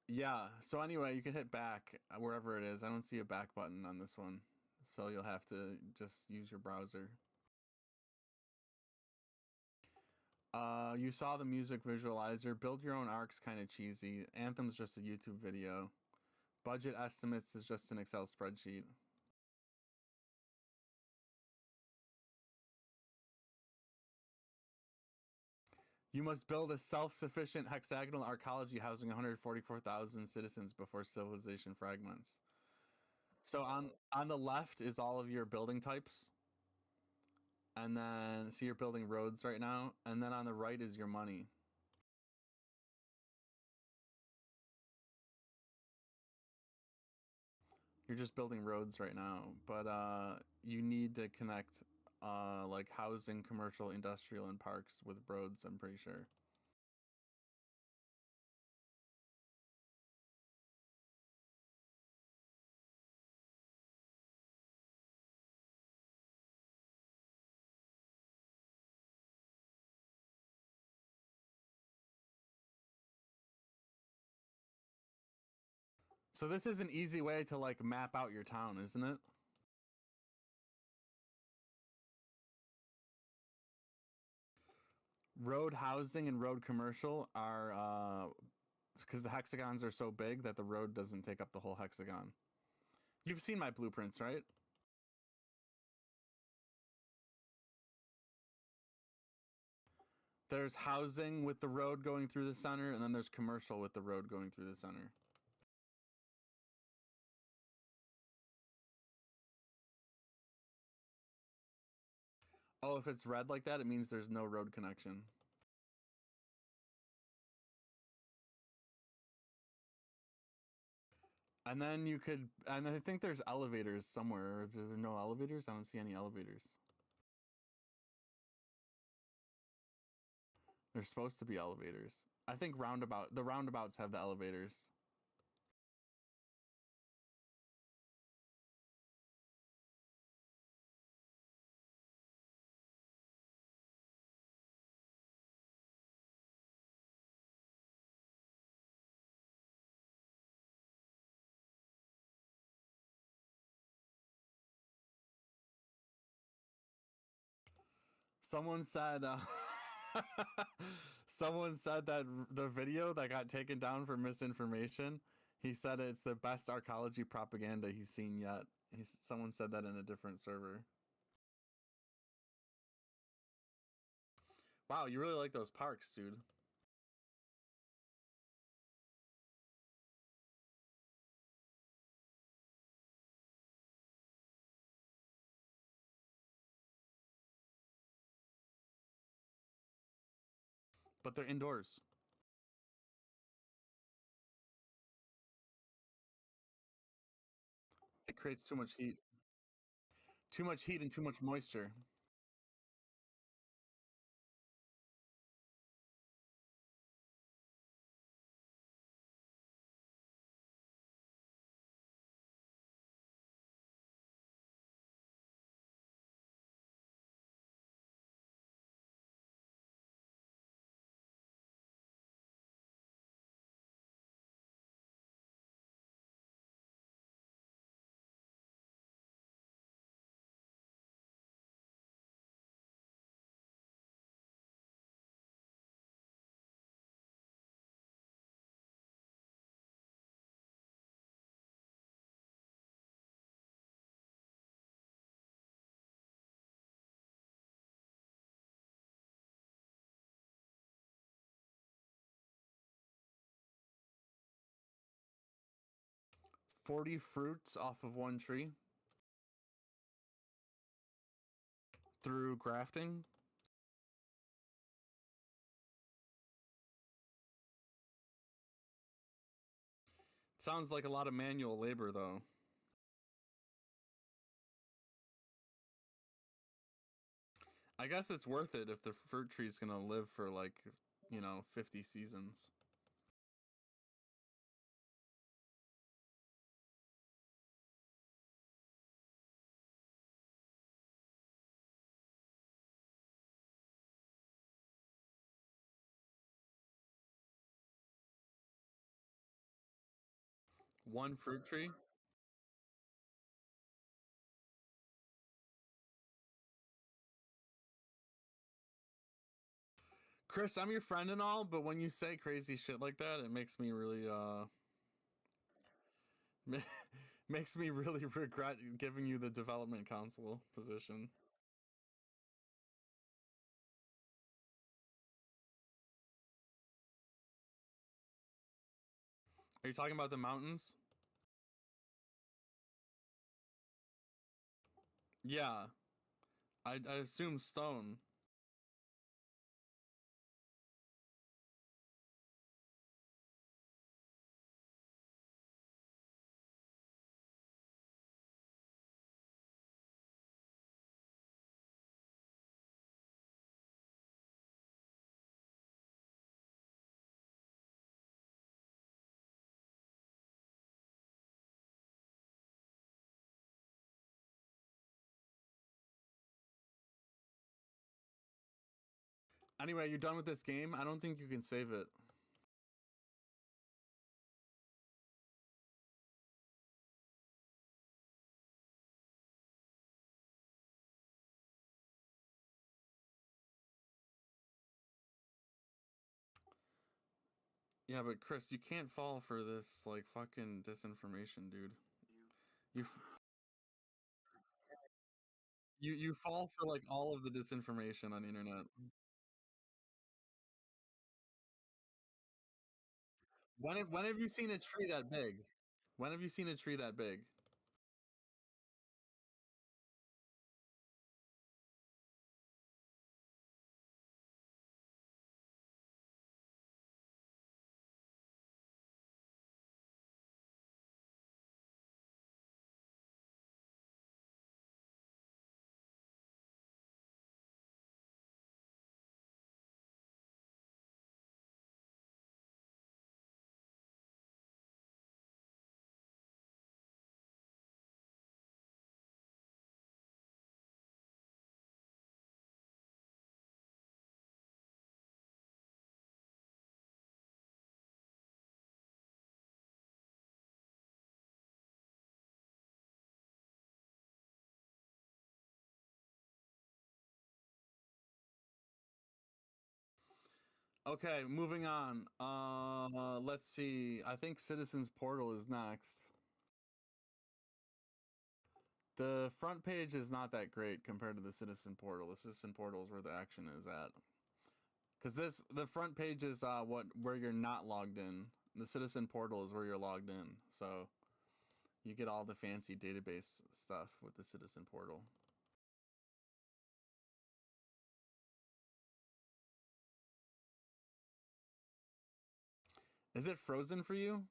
Yeah, so anyway, you can hit back wherever it is. I don't see a back button on this one, so you'll have to just use your browser. You saw the music visualizer. Build your own arc's kind of cheesy. Anthem's just a YouTube video. Budget estimates is just an Excel spreadsheet. You must build a self-sufficient hexagonal arcology housing 144,000 citizens before civilization fragments. So on the left is all of your building types. And then, see, you're building roads right now. And then on the right is your money. You're just building roads right now. But you need to connect like housing, commercial, industrial, and parks with roads, I'm pretty sure. So this is an easy way to like map out your town, isn't it? Road housing and road commercial are because the hexagons are so big that the road doesn't take up the whole hexagon. You've seen my blueprints, right? There's housing with the road going through the center, and then there's commercial with the road going through the center. Oh, if it's red like that, it means there's no road connection. And then you could, and I think there's elevators somewhere. Is there no elevators? I don't see any elevators. There's supposed to be elevators. I think the roundabouts have the elevators. Someone said, someone said that the video that got taken down for misinformation, he said it's the best Arkology propaganda he's seen yet. Someone said that in a different server. Wow, you really like those parks, dude. But they're indoors. It creates too much heat. Too much heat and too much moisture. "40 fruits off of one tree through grafting." Sounds like a lot of manual labor, though. I guess it's worth it if the fruit tree's gonna live for, like, 50 seasons. One fruit tree? Chris, I'm your friend and all, but when you say crazy shit like that, it makes me really, makes me really regret giving you the development council position. Are you talking about the mountains? Yeah. I assume stone. Anyway, you're done with this game? I don't think you can save it. Yeah, but Chris, you can't fall for this like fucking disinformation, dude. You fall for like all of the disinformation on the internet. When have you seen a tree that big? When have you seen a tree that big? Okay, moving on. Let's see. I think Citizens Portal is next. The front page is not that great compared to the Citizen Portal. The Citizen Portal is where the action is at. Because the front page is where you're not logged in. The Citizen Portal is where you're logged in. So you get all the fancy database stuff with the Citizen Portal. Is it frozen for you?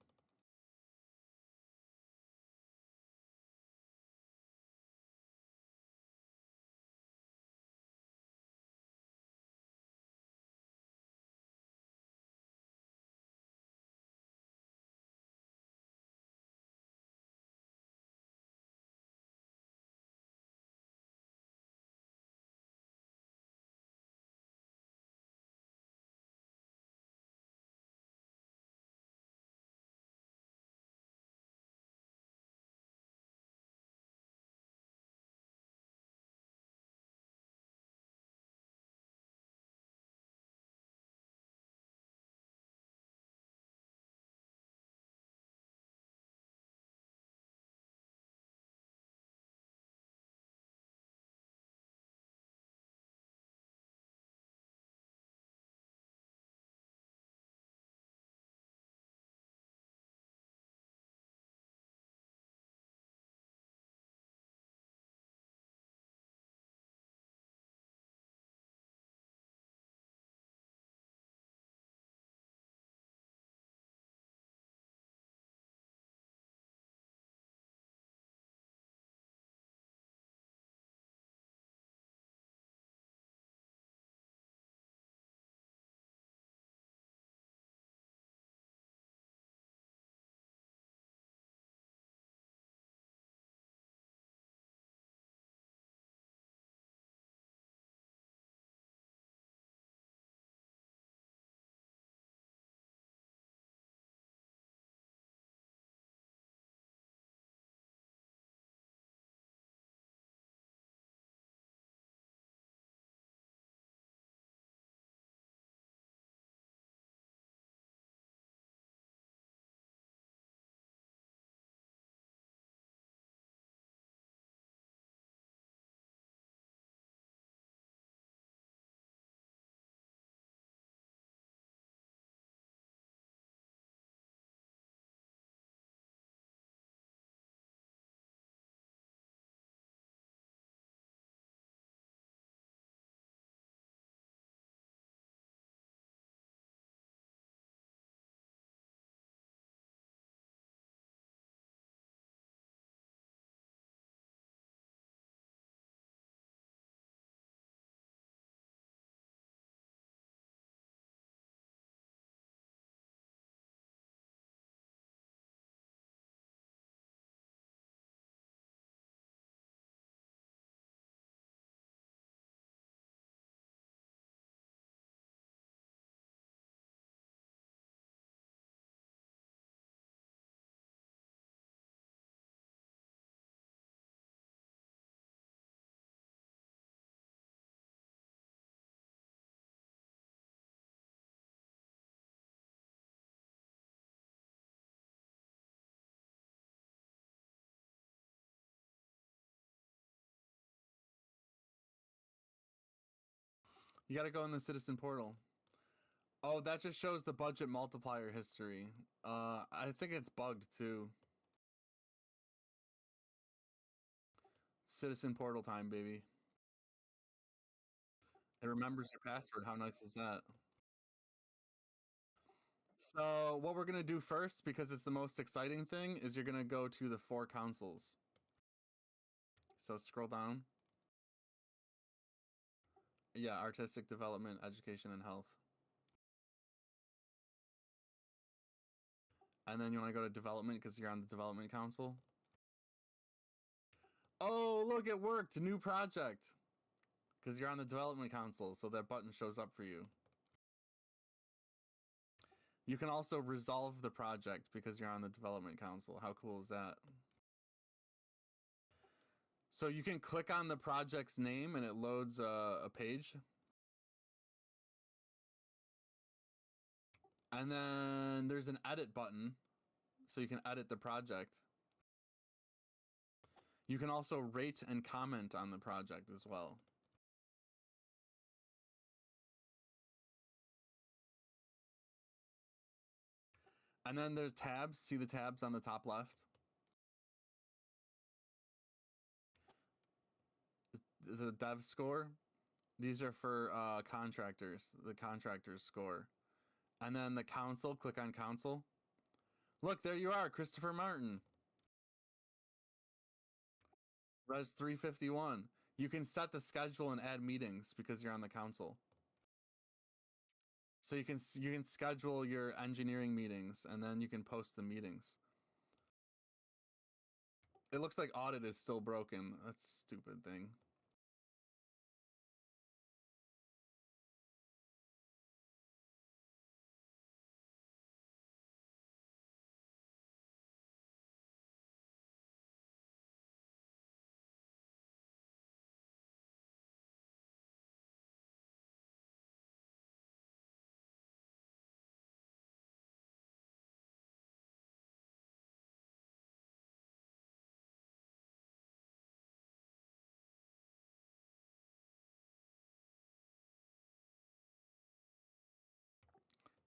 You gotta go in the citizen portal. Oh, that just shows the budget multiplier history. I think it's bugged too. Citizen portal time, baby. It remembers your password. How nice is that? So what we're gonna do first, because it's the most exciting thing, is you're gonna go to the 4 councils. So scroll down. Yeah, artistic development, education, and health. And then you want to go to development because you're on the development council. Oh, look, it worked. New project. Because you're on the development council, so that button shows up for you. You can also resolve the project because you're on the development council. How cool is that? So you can click on the project's name and it loads a page. And then there's an edit button, so you can edit the project. You can also rate and comment on the project as well. And then there's tabs. See the tabs on the top left? The dev score. These are for contractors, the contractor's score. And then the council, click on council. Look, there you are, Christopher Martin. Res 351. You can set the schedule and add meetings because you're on the council. So you can schedule your engineering meetings and then you can post the meetings. It looks like audit is still broken. That's a stupid thing.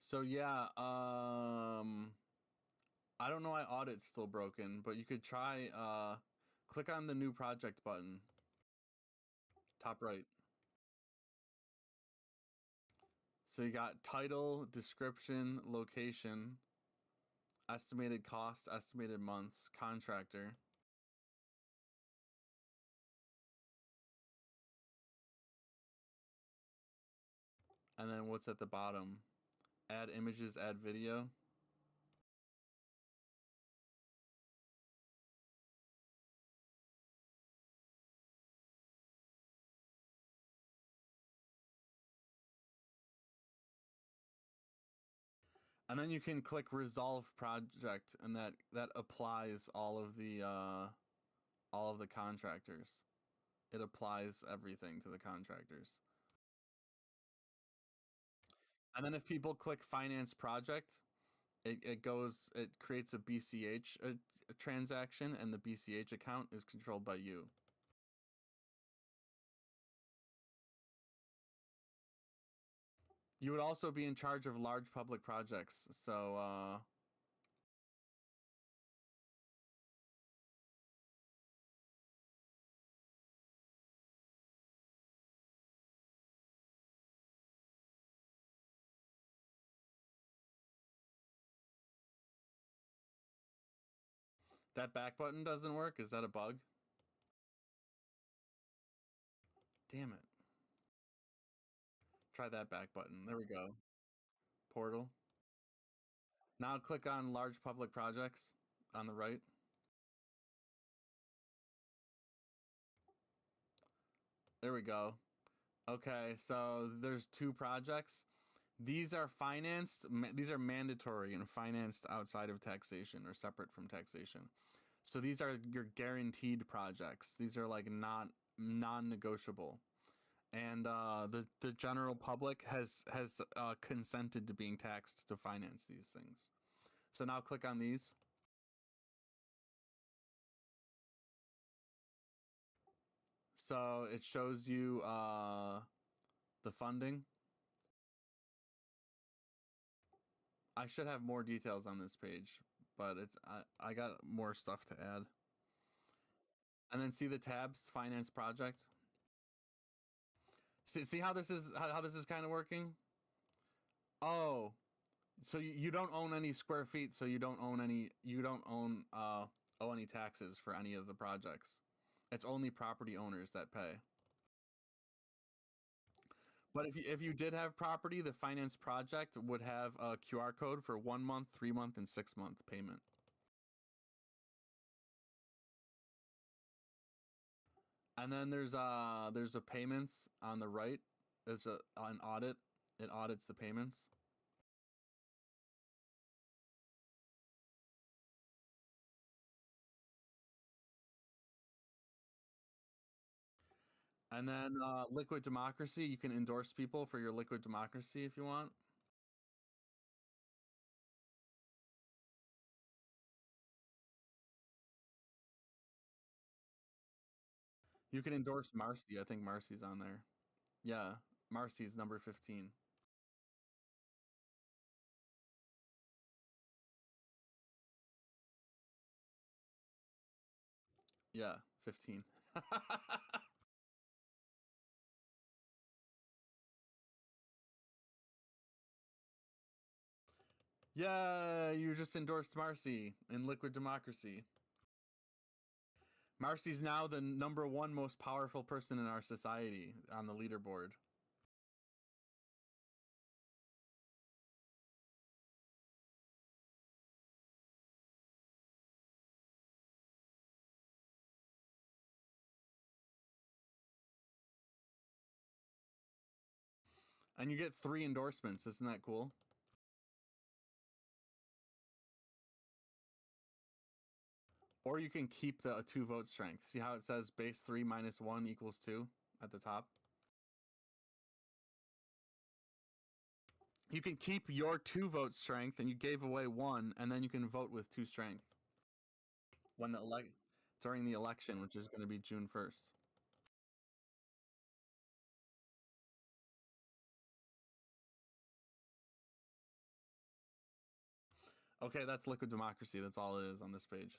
So yeah, I don't know why audit's still broken, but you could try click on the new project button. Top right. So you got title, description, location, estimated cost, estimated months, contractor. And then what's at the bottom? Add images, add video. And then you can click resolve project, and that applies all of the contractors. It applies everything to the contractors. And then if people click finance project, it creates a BCH a transaction, and the BCH account is controlled by you. You would also be in charge of large public projects, so that back button doesn't work. Is that a bug? Damn it. Try that back button. There we go. Portal. Now click on large public projects on the right. There we go. Okay, so there's 2 projects. These are financed. These are mandatory and financed outside of taxation or separate from taxation. So these are your guaranteed projects. These are like non-negotiable. And the general public has consented to being taxed to finance these things. So now click on these. So it shows you the funding. I should have more details on this page, but I got more stuff to add. And then see the tabs, finance project. See how this is kind of working? Oh, so you don't own any square feet, so you don't own any owe any taxes for any of the projects. It's only property owners that pay. But if you did have property, the finance project would have a QR code for 1 month, 3 month, and 6 month payment. And then there's a payments on the right. There's an audit. It audits the payments. And then liquid democracy, you can endorse people for your liquid democracy if you want. You can endorse Marcy. I think Marcy's on there. Yeah, Marcy's number 15. Yeah, 15. Yeah, you just endorsed Marcy in liquid democracy. Marcy's now the #1 most powerful person in our society on the leaderboard. And you get 3 endorsements. Isn't that cool? Or you can keep the 2 vote strength. See how it says base 3 minus 1 equals 2 at the top? You can keep your 2 vote strength, and you gave away 1, and then you can vote with 2 strength when during the election, which is going to be June 1st. Okay, that's liquid democracy. That's all it is on this page.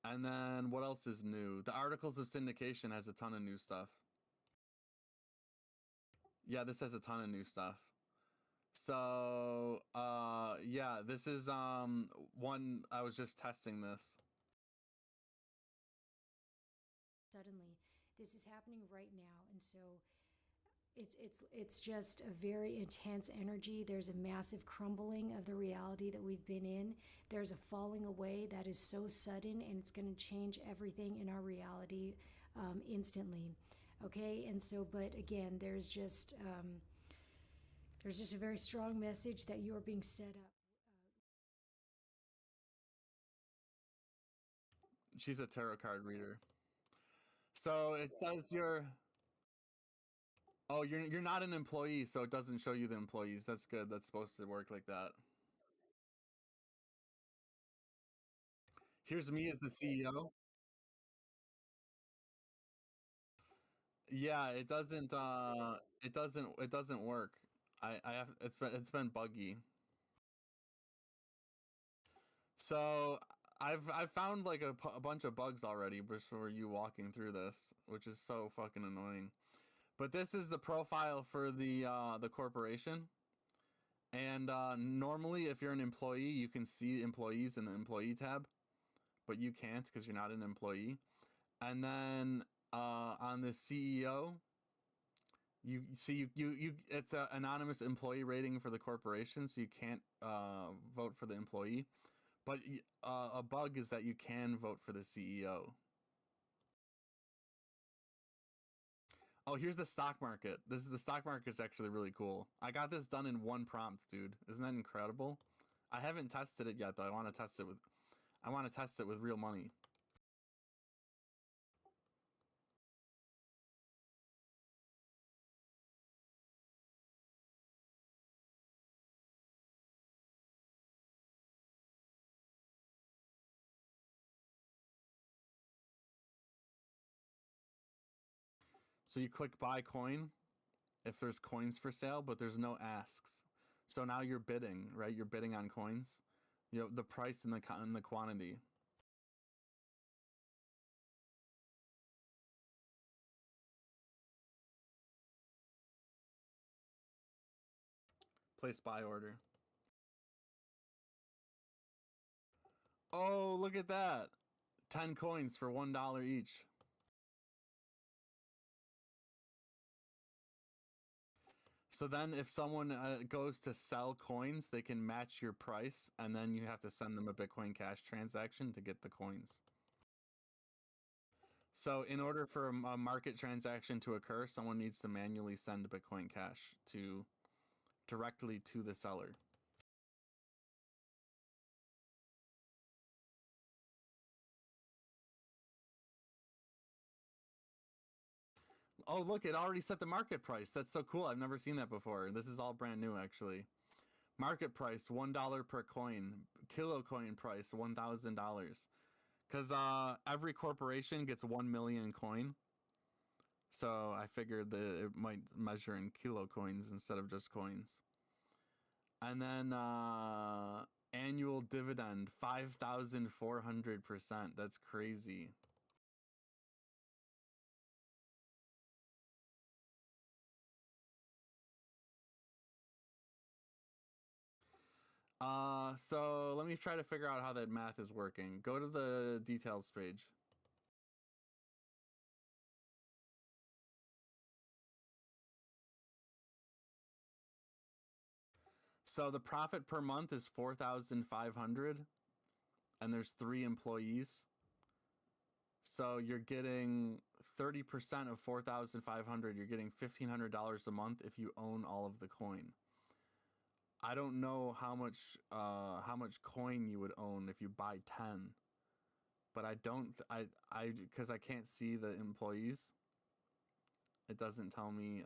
And then what else is new? The Articles of Syndication has a ton of new stuff. Yeah, this has a ton of new stuff. So, yeah, this is one I was just testing this. Suddenly, this is happening right now, and so it's just a very intense energy. There's a massive crumbling of the reality that we've been in. There's a falling away that is so sudden, and it's going to change everything in our reality instantly. Okay, and so, but again, there's just a very strong message that you are being set up. She's a tarot card reader. So it says you're not an employee, so it doesn't show you the employees. That's good. That's supposed to work like that. Here's me as the CEO. Yeah, it doesn't work. I have it's been buggy. So I've found like a bunch of bugs already just for you walking through this, which is so fucking annoying. But this is the profile for the corporation. And normally if you're an employee, you can see employees in the employee tab, but you can't because you're not an employee. And then on the CEO, you see you it's an anonymous employee rating for the corporation, so you can't vote for the employee. But a bug is that you can vote for the CEO. Oh, here's the stock market. The stock market is actually really cool. I got this done in 1 prompt, dude. Isn't that incredible? I haven't tested it yet though. I want to test it with real money. So you click buy coin if there's coins for sale, but there's no asks. So now you're bidding, right? You're bidding on coins. You know, the price and the quantity. Place buy order. Oh, look at that. 10 coins for $1 each. So then if someone goes to sell coins, they can match your price, and then you have to send them a Bitcoin Cash transaction to get the coins. So in order for a market transaction to occur, someone needs to manually send Bitcoin Cash directly to the seller. Oh, look, it already set the market price. That's so cool. I've never seen that before. This is all brand new, actually. Market price, $1 per coin. Kilo coin price, $1,000. Because every corporation gets 1 million coin. So I figured that it might measure in kilo coins instead of just coins. And then annual dividend, 5,400%. That's crazy. So let me try to figure out how that math is working. Go to the details page. So the profit per month is 4,500, and there's 3 employees. So you're getting 30% of 4,500. You're getting $1,500 a month if you own all of the coin. I don't know how much coin you would own if you buy 10, but because I can't see the employees. It doesn't tell me.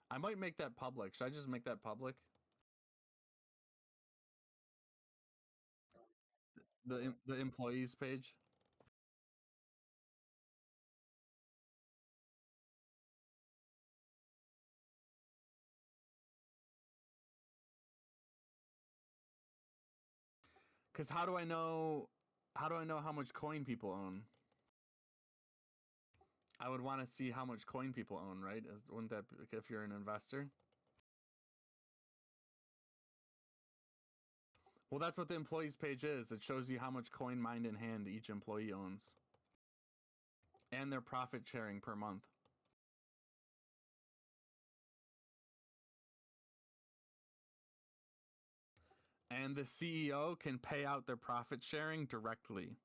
I might make that public. Should I just make that public? The employees page. Because how do I know how much coin people own? I would want to see how much coin people own, right? Wouldn't that be, if you're an investor? Well, that's what the employees page is. It shows you how much coin mind in hand each employee owns. And their profit sharing per month. And the CEO can pay out their profit sharing directly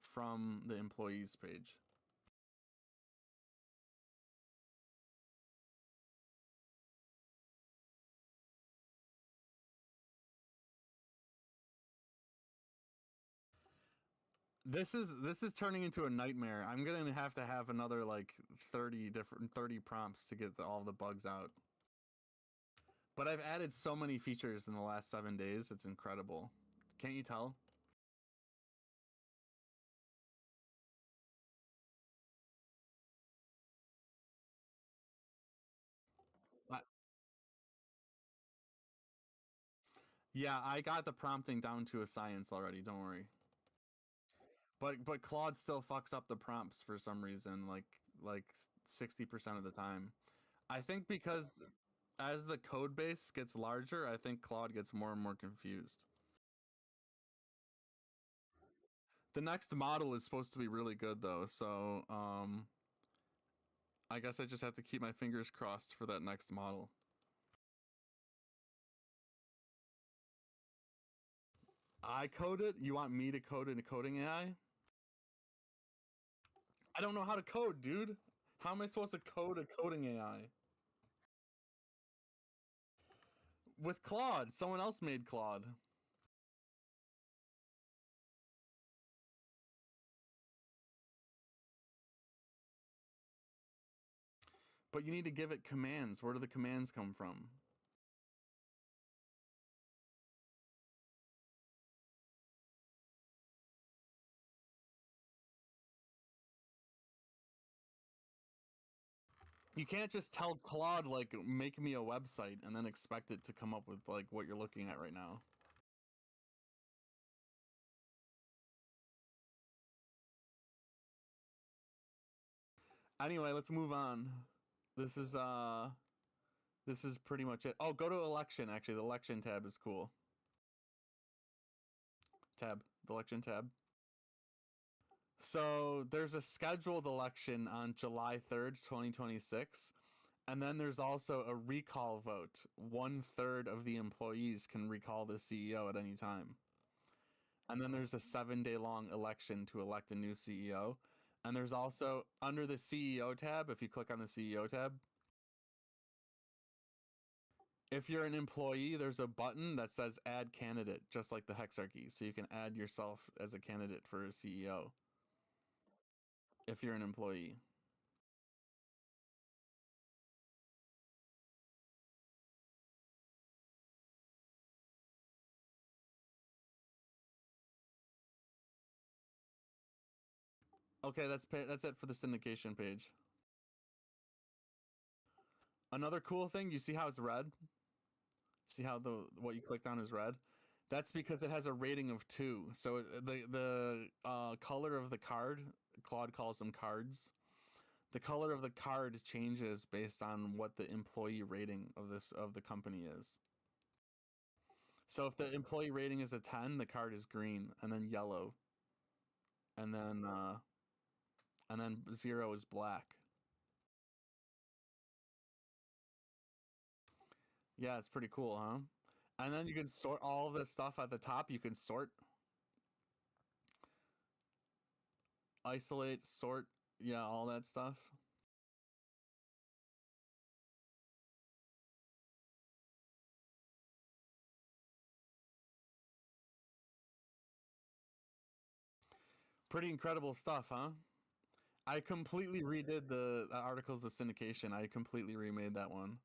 from the employees page. This is turning into a nightmare. I'm gonna have to have another like 30 prompts to get all the bugs out. But I've added so many features in the last 7 days. It's incredible. Can't you tell? Yeah, I got the prompting down to a science already. Don't worry. But Claude still fucks up the prompts for some reason, like 60% of the time. I think because as the code base gets larger, I think Claude gets more and more confused. The next model is supposed to be really good though, so I guess I just have to keep my fingers crossed for that next model. I code it? You want me to code in a coding AI? I don't know how to code, dude. How am I supposed to code a coding AI? With Claude. Someone else made Claude. But you need to give it commands. Where do the commands come from? You can't just tell Claude, like, make me a website and then expect it to come up with, like, what you're looking at right now. Anyway, let's move on. This is pretty much it. Oh, go to election, actually. The election tab is cool. The election tab. So there's a scheduled election on July 3rd, 2026. And then there's also a recall vote. 1/3 of the employees can recall the CEO at any time. And then there's a 7-day long election to elect a new CEO. And there's also, under the CEO tab, if you click on the CEO tab, if you're an employee, there's a button that says add candidate, just like the Hexarchy. So you can add yourself as a candidate for a CEO if you're an employee. Okay, that's it for the syndication page. Another cool thing, you see how it's red? See how what you clicked on is red? That's because it has a rating of 2. So the color of the card, Claude calls them cards. The color of the card changes based on what the employee rating of the company is. So if the employee rating is a 10, the card is green, and then yellow, and then 0 is black. Yeah, it's pretty cool, huh? And then you can sort all of the stuff at the top. You can sort, isolate, sort, yeah, all that stuff. Pretty incredible stuff, huh? I completely redid the articles of syndication. I completely remade that one.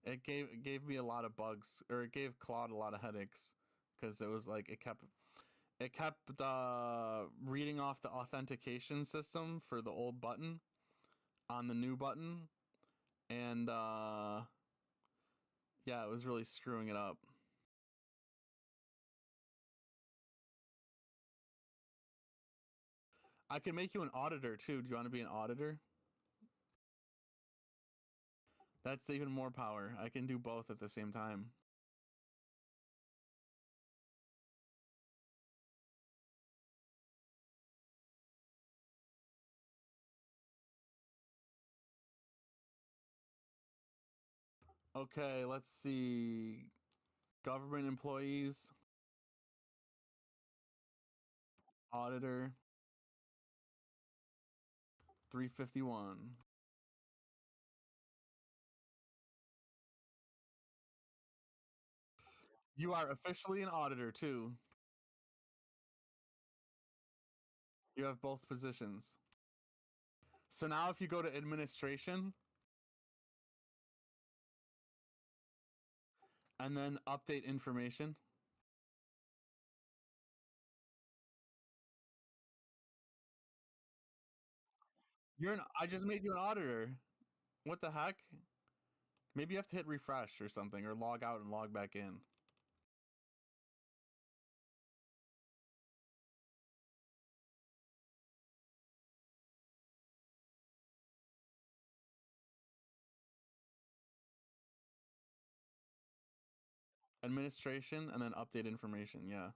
It gave me a lot of bugs, or it gave Claude a lot of headaches, because it was like it kept reading off the authentication system for the old button on the new button, and yeah, it was really screwing it up. I can make you an auditor too. Do you want to be an auditor? That's even more power. I can do both at the same time. Okay, let's see. Government employees. Auditor. 351. You are officially an auditor too. You have both positions. So now if you go to administration and then update information, I just made you an auditor. What the heck? Maybe you have to hit refresh or something, or log out and log back in. Administration and then update information, yeah.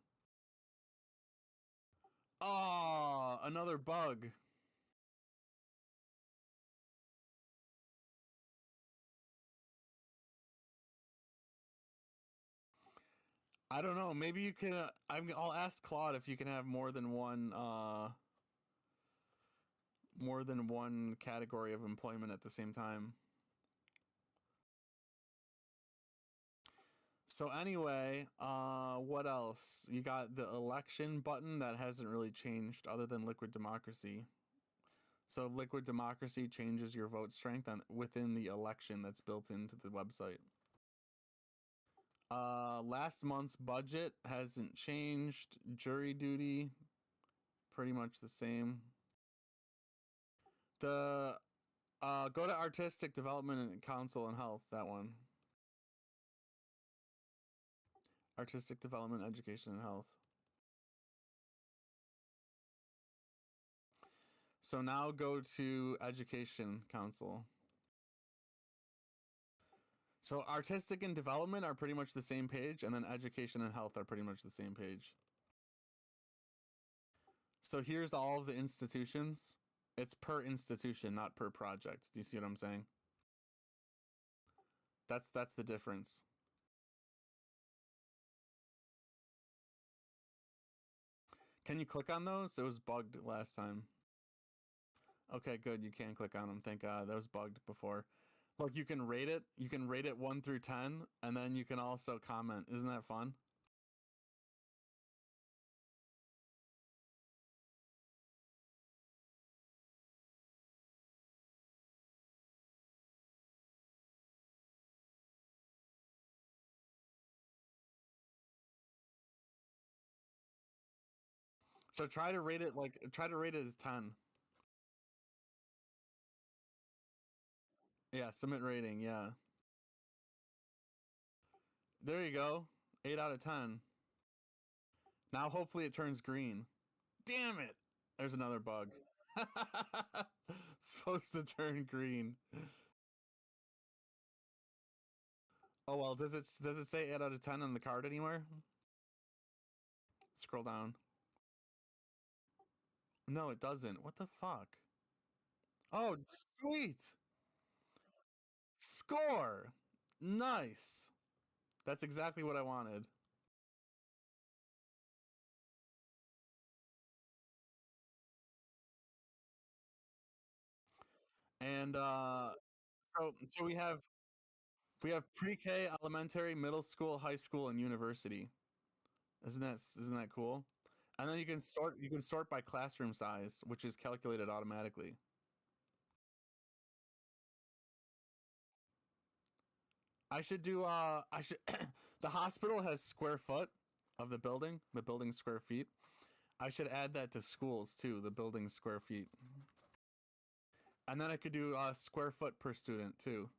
Oh, another bug. I don't know. Maybe you can. I'll ask Claude if you can have more than one category of employment at the same time. So anyway, what else? You got the election button that hasn't really changed other than liquid democracy. So liquid democracy changes your vote strength within the election that's built into the website. Last month's budget hasn't changed. Jury duty, pretty much the same. The Go to Artistic Development and Council and Health, that one. Artistic Development, Education, and Health. So now go to Education Council. So Artistic and Development are pretty much the same page, and then Education and Health are pretty much the same page. So here's all of the institutions. It's per institution, not per project. Do you see what I'm saying? That's the difference. Can you click on those? It was bugged last time. Okay, good. You can click on them. Thank God. That was bugged before. Look, you can rate it. You can rate it 1 through 10, and then you can also comment. Isn't that fun? So try to rate it as 10. Yeah, submit rating, yeah. There you go. 8 out of 10. Now hopefully it turns green. Damn it! There's another bug. It's supposed to turn green. Oh well, does it say 8 out of 10 on the card anywhere? Scroll down. No, it doesn't. What the fuck? Oh, sweet! Score! Nice! That's exactly what I wanted. And so we have pre-K, elementary, middle school, high school, and university. Isn't that cool? And then you can sort by classroom size, which is calculated automatically. I should do the hospital has square foot of the building's square feet. I should add that to schools too, the building's square feet. And then I could do square foot per student too.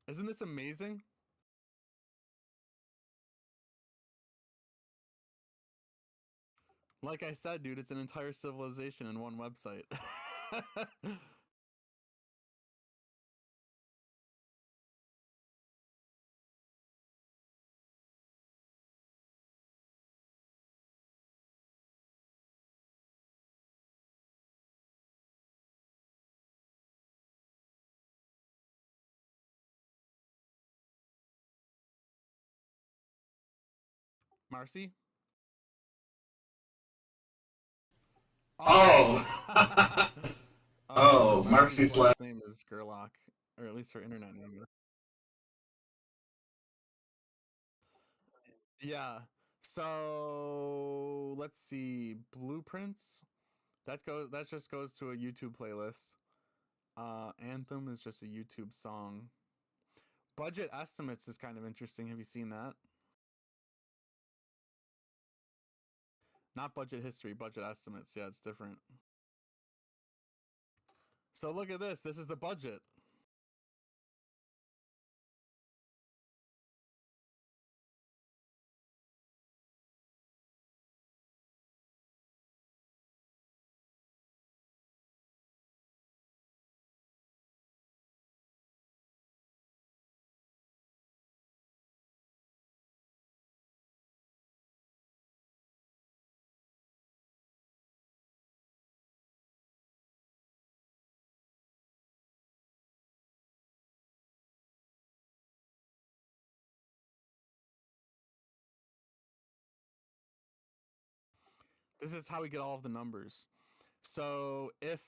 Isn't this amazing? Like I said, dude, it's an entire civilization in one website. Marcy? Oh! Oh, Marcy's last name is Gerlach, or at least her internet name. Yeah. So let's see, blueprints. That just goes to a YouTube playlist. Anthem is just a YouTube song. Budget estimates is kind of interesting. Have you seen that? Not budget history, budget estimates. Yeah, it's different. So look at this. This is the budget. This is how we get all of the numbers. So if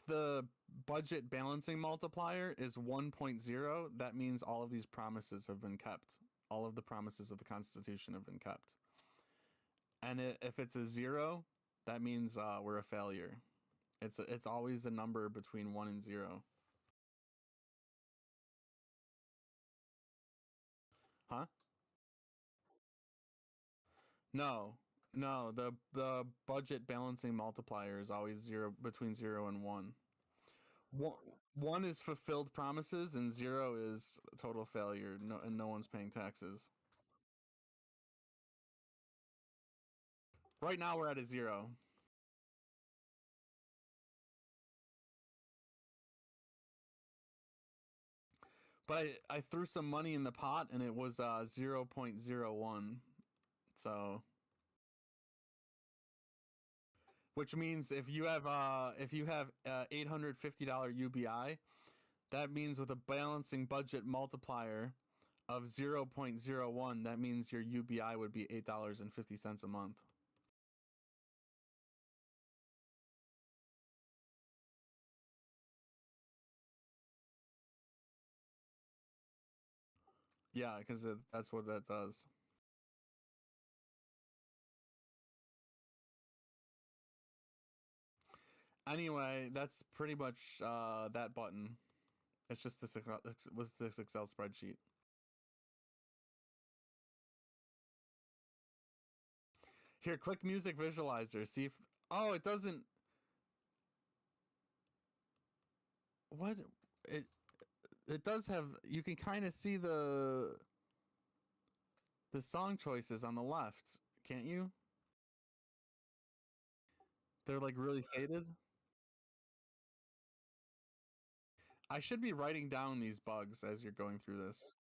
the budget balancing multiplier is 1.0, that means all of these promises have been kept. All of the promises of the Constitution have been kept. And if it's a 0, that means we're a failure. It's always a number between 1 and 0. Huh? No. No, the budget balancing multiplier is always zero, between 0 and 1. One is fulfilled promises, and 0 is total failure. No, and no one's paying taxes. Right now, we're at a 0. But I threw some money in the pot, and it was 0.01. So, which means if you have $850 UBI, that means with a balancing budget multiplier of 0.01, that means your UBI would be $8.50 a month. Yeah, because that's what that does. Anyway, that's pretty much that button. It's just this Excel spreadsheet. Here, click music visualizer. See if... Oh, it doesn't... What? It does have... You can kind of see the song choices on the left, can't you? They're like really faded. I should be writing down these bugs as you're going through this.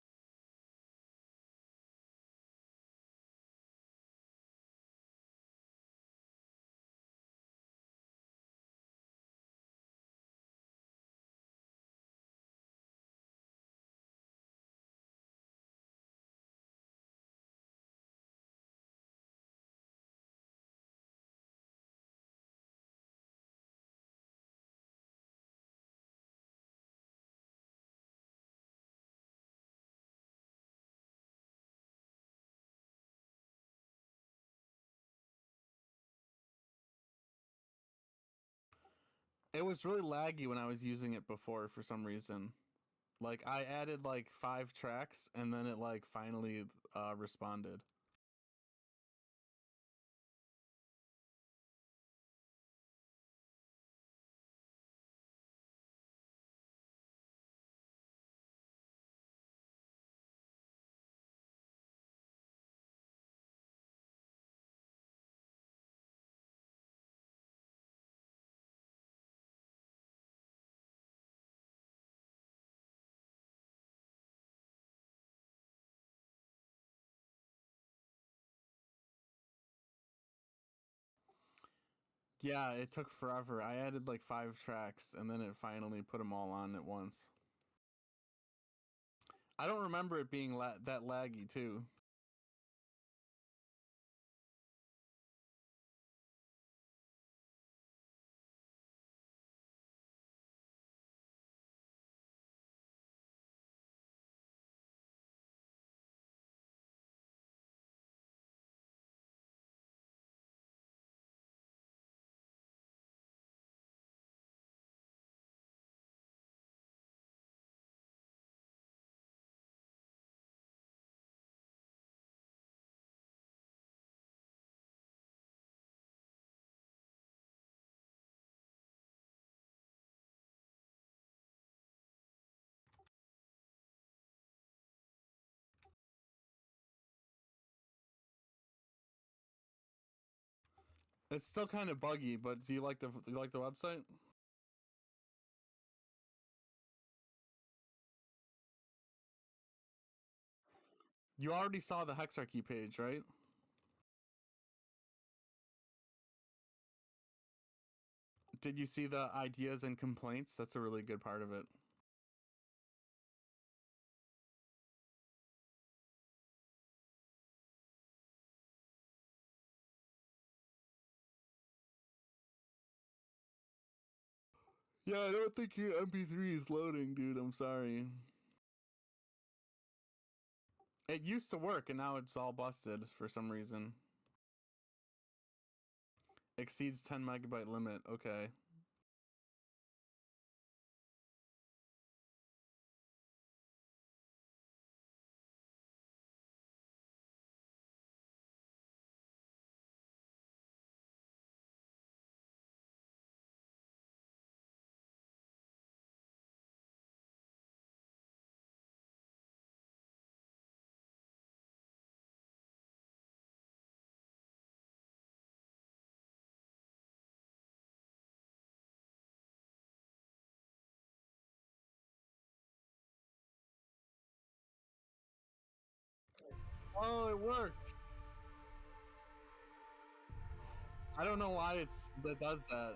It was really laggy when I was using it before for some reason. Like, I added like 5 tracks and then it like finally responded. Yeah, it took forever. I added like 5 tracks and then it finally put them all on at once. I don't remember it being that laggy too. It's still kind of buggy, but do you like the website? You already saw the Hexarchy page, right? Did you see the ideas and complaints? That's a really good part of it. Yeah, I don't think your MP3 is loading, dude. I'm sorry. It used to work, and now it's all busted for some reason. Exceeds 10 megabyte limit. Okay. Oh, it worked. I don't know why that does that.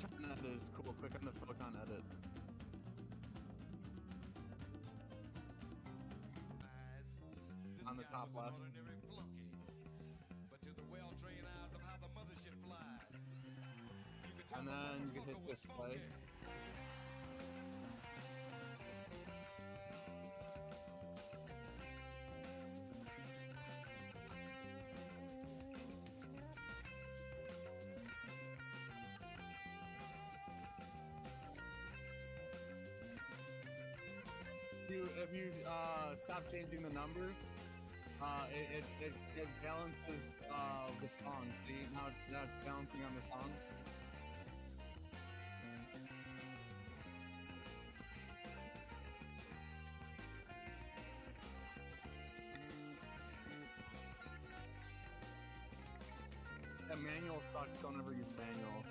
Photon edit is cool. Click on the photon edit. On the top left. And then you can hit display. If you stop changing the numbers, it balances the song. See, now it's balancing on the song. Yeah, manual sucks. Don't ever use manual.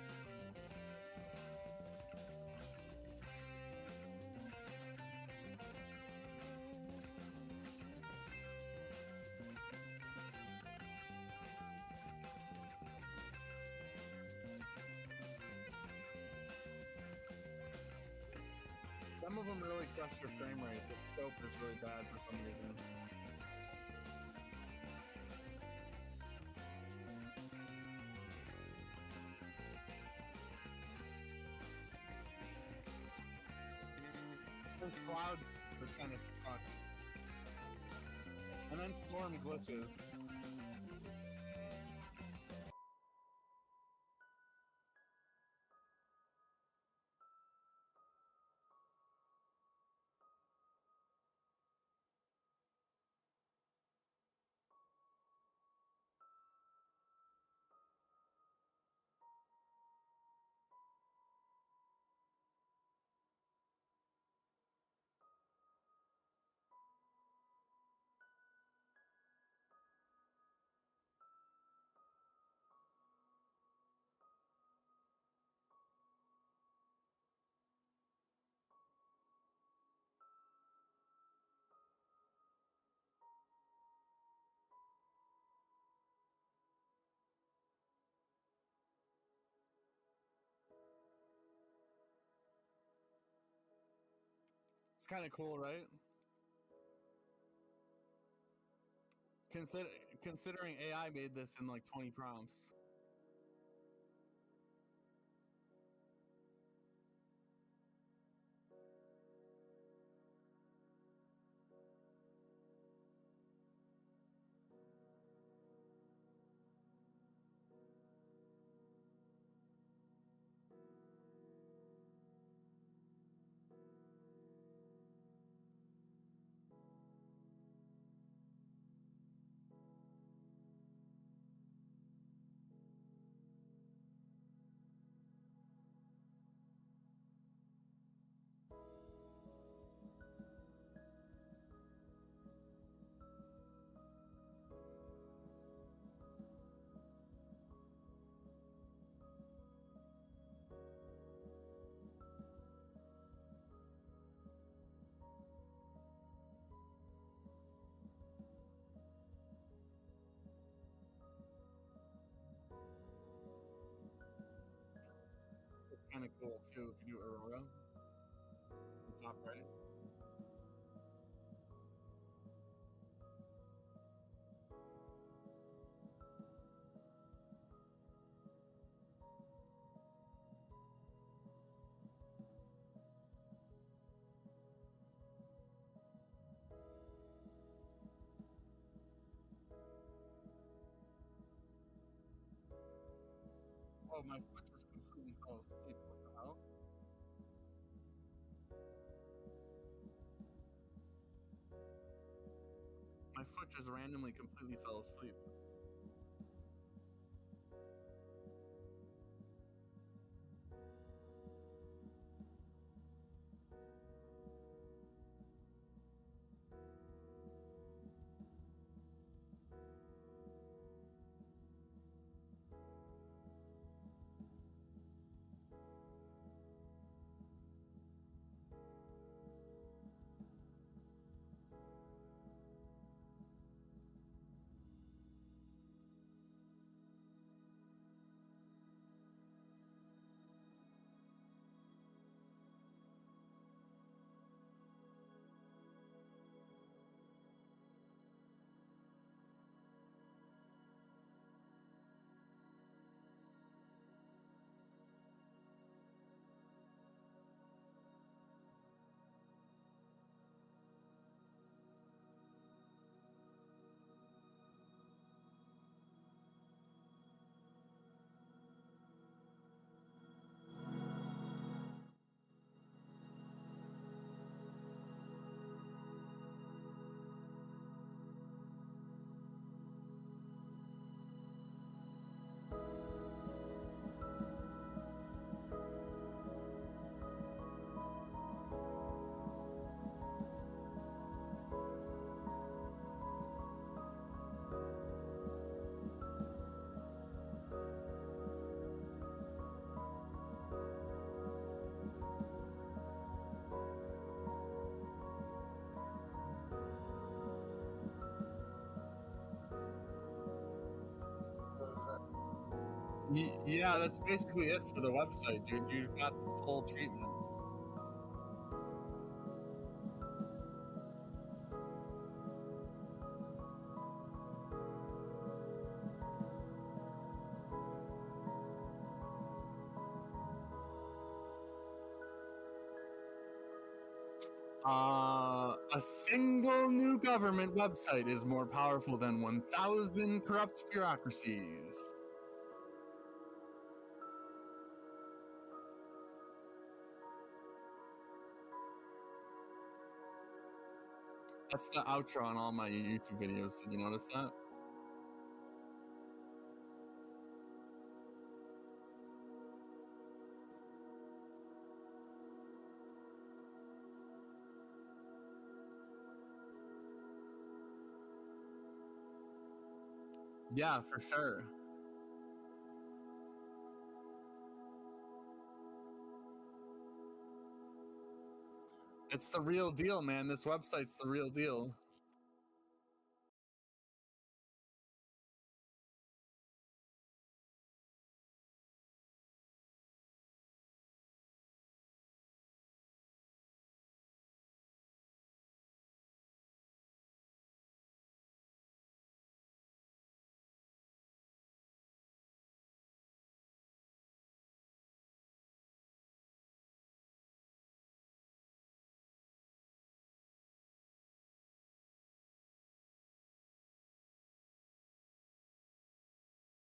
Some of them really crush your frame rate. The scope is really bad for some reason. And clouds, that kind of sucks. And then storm glitches. It's kind of cool, right? Considering AI made this in like 20 prompts. kind of cool too if you do Aurora. The top right. Oh, my foot just completely fell asleep. What the hell? My foot just randomly completely fell asleep. Yeah, that's basically it for the website, dude. You got the full treatment. A single new government website is more powerful than 1,000 corrupt bureaucracies. That's the outro on all my YouTube videos. Did you notice that? Yeah, for sure. It's the real deal, man. This website's the real deal.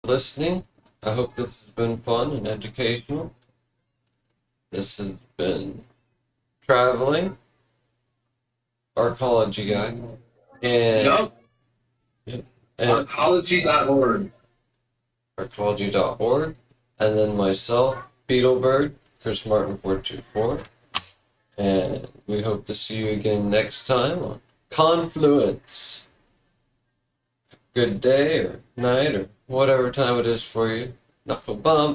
Listening. I hope this has been fun and educational. This has been Traveling Arkology guy. And Arkology.org. Arkology.org. And then myself, BeetleBird, Chris Martin 424. And we hope to see you again next time on Confluence. Good day or night or whatever time it is for you. Knuckle bump.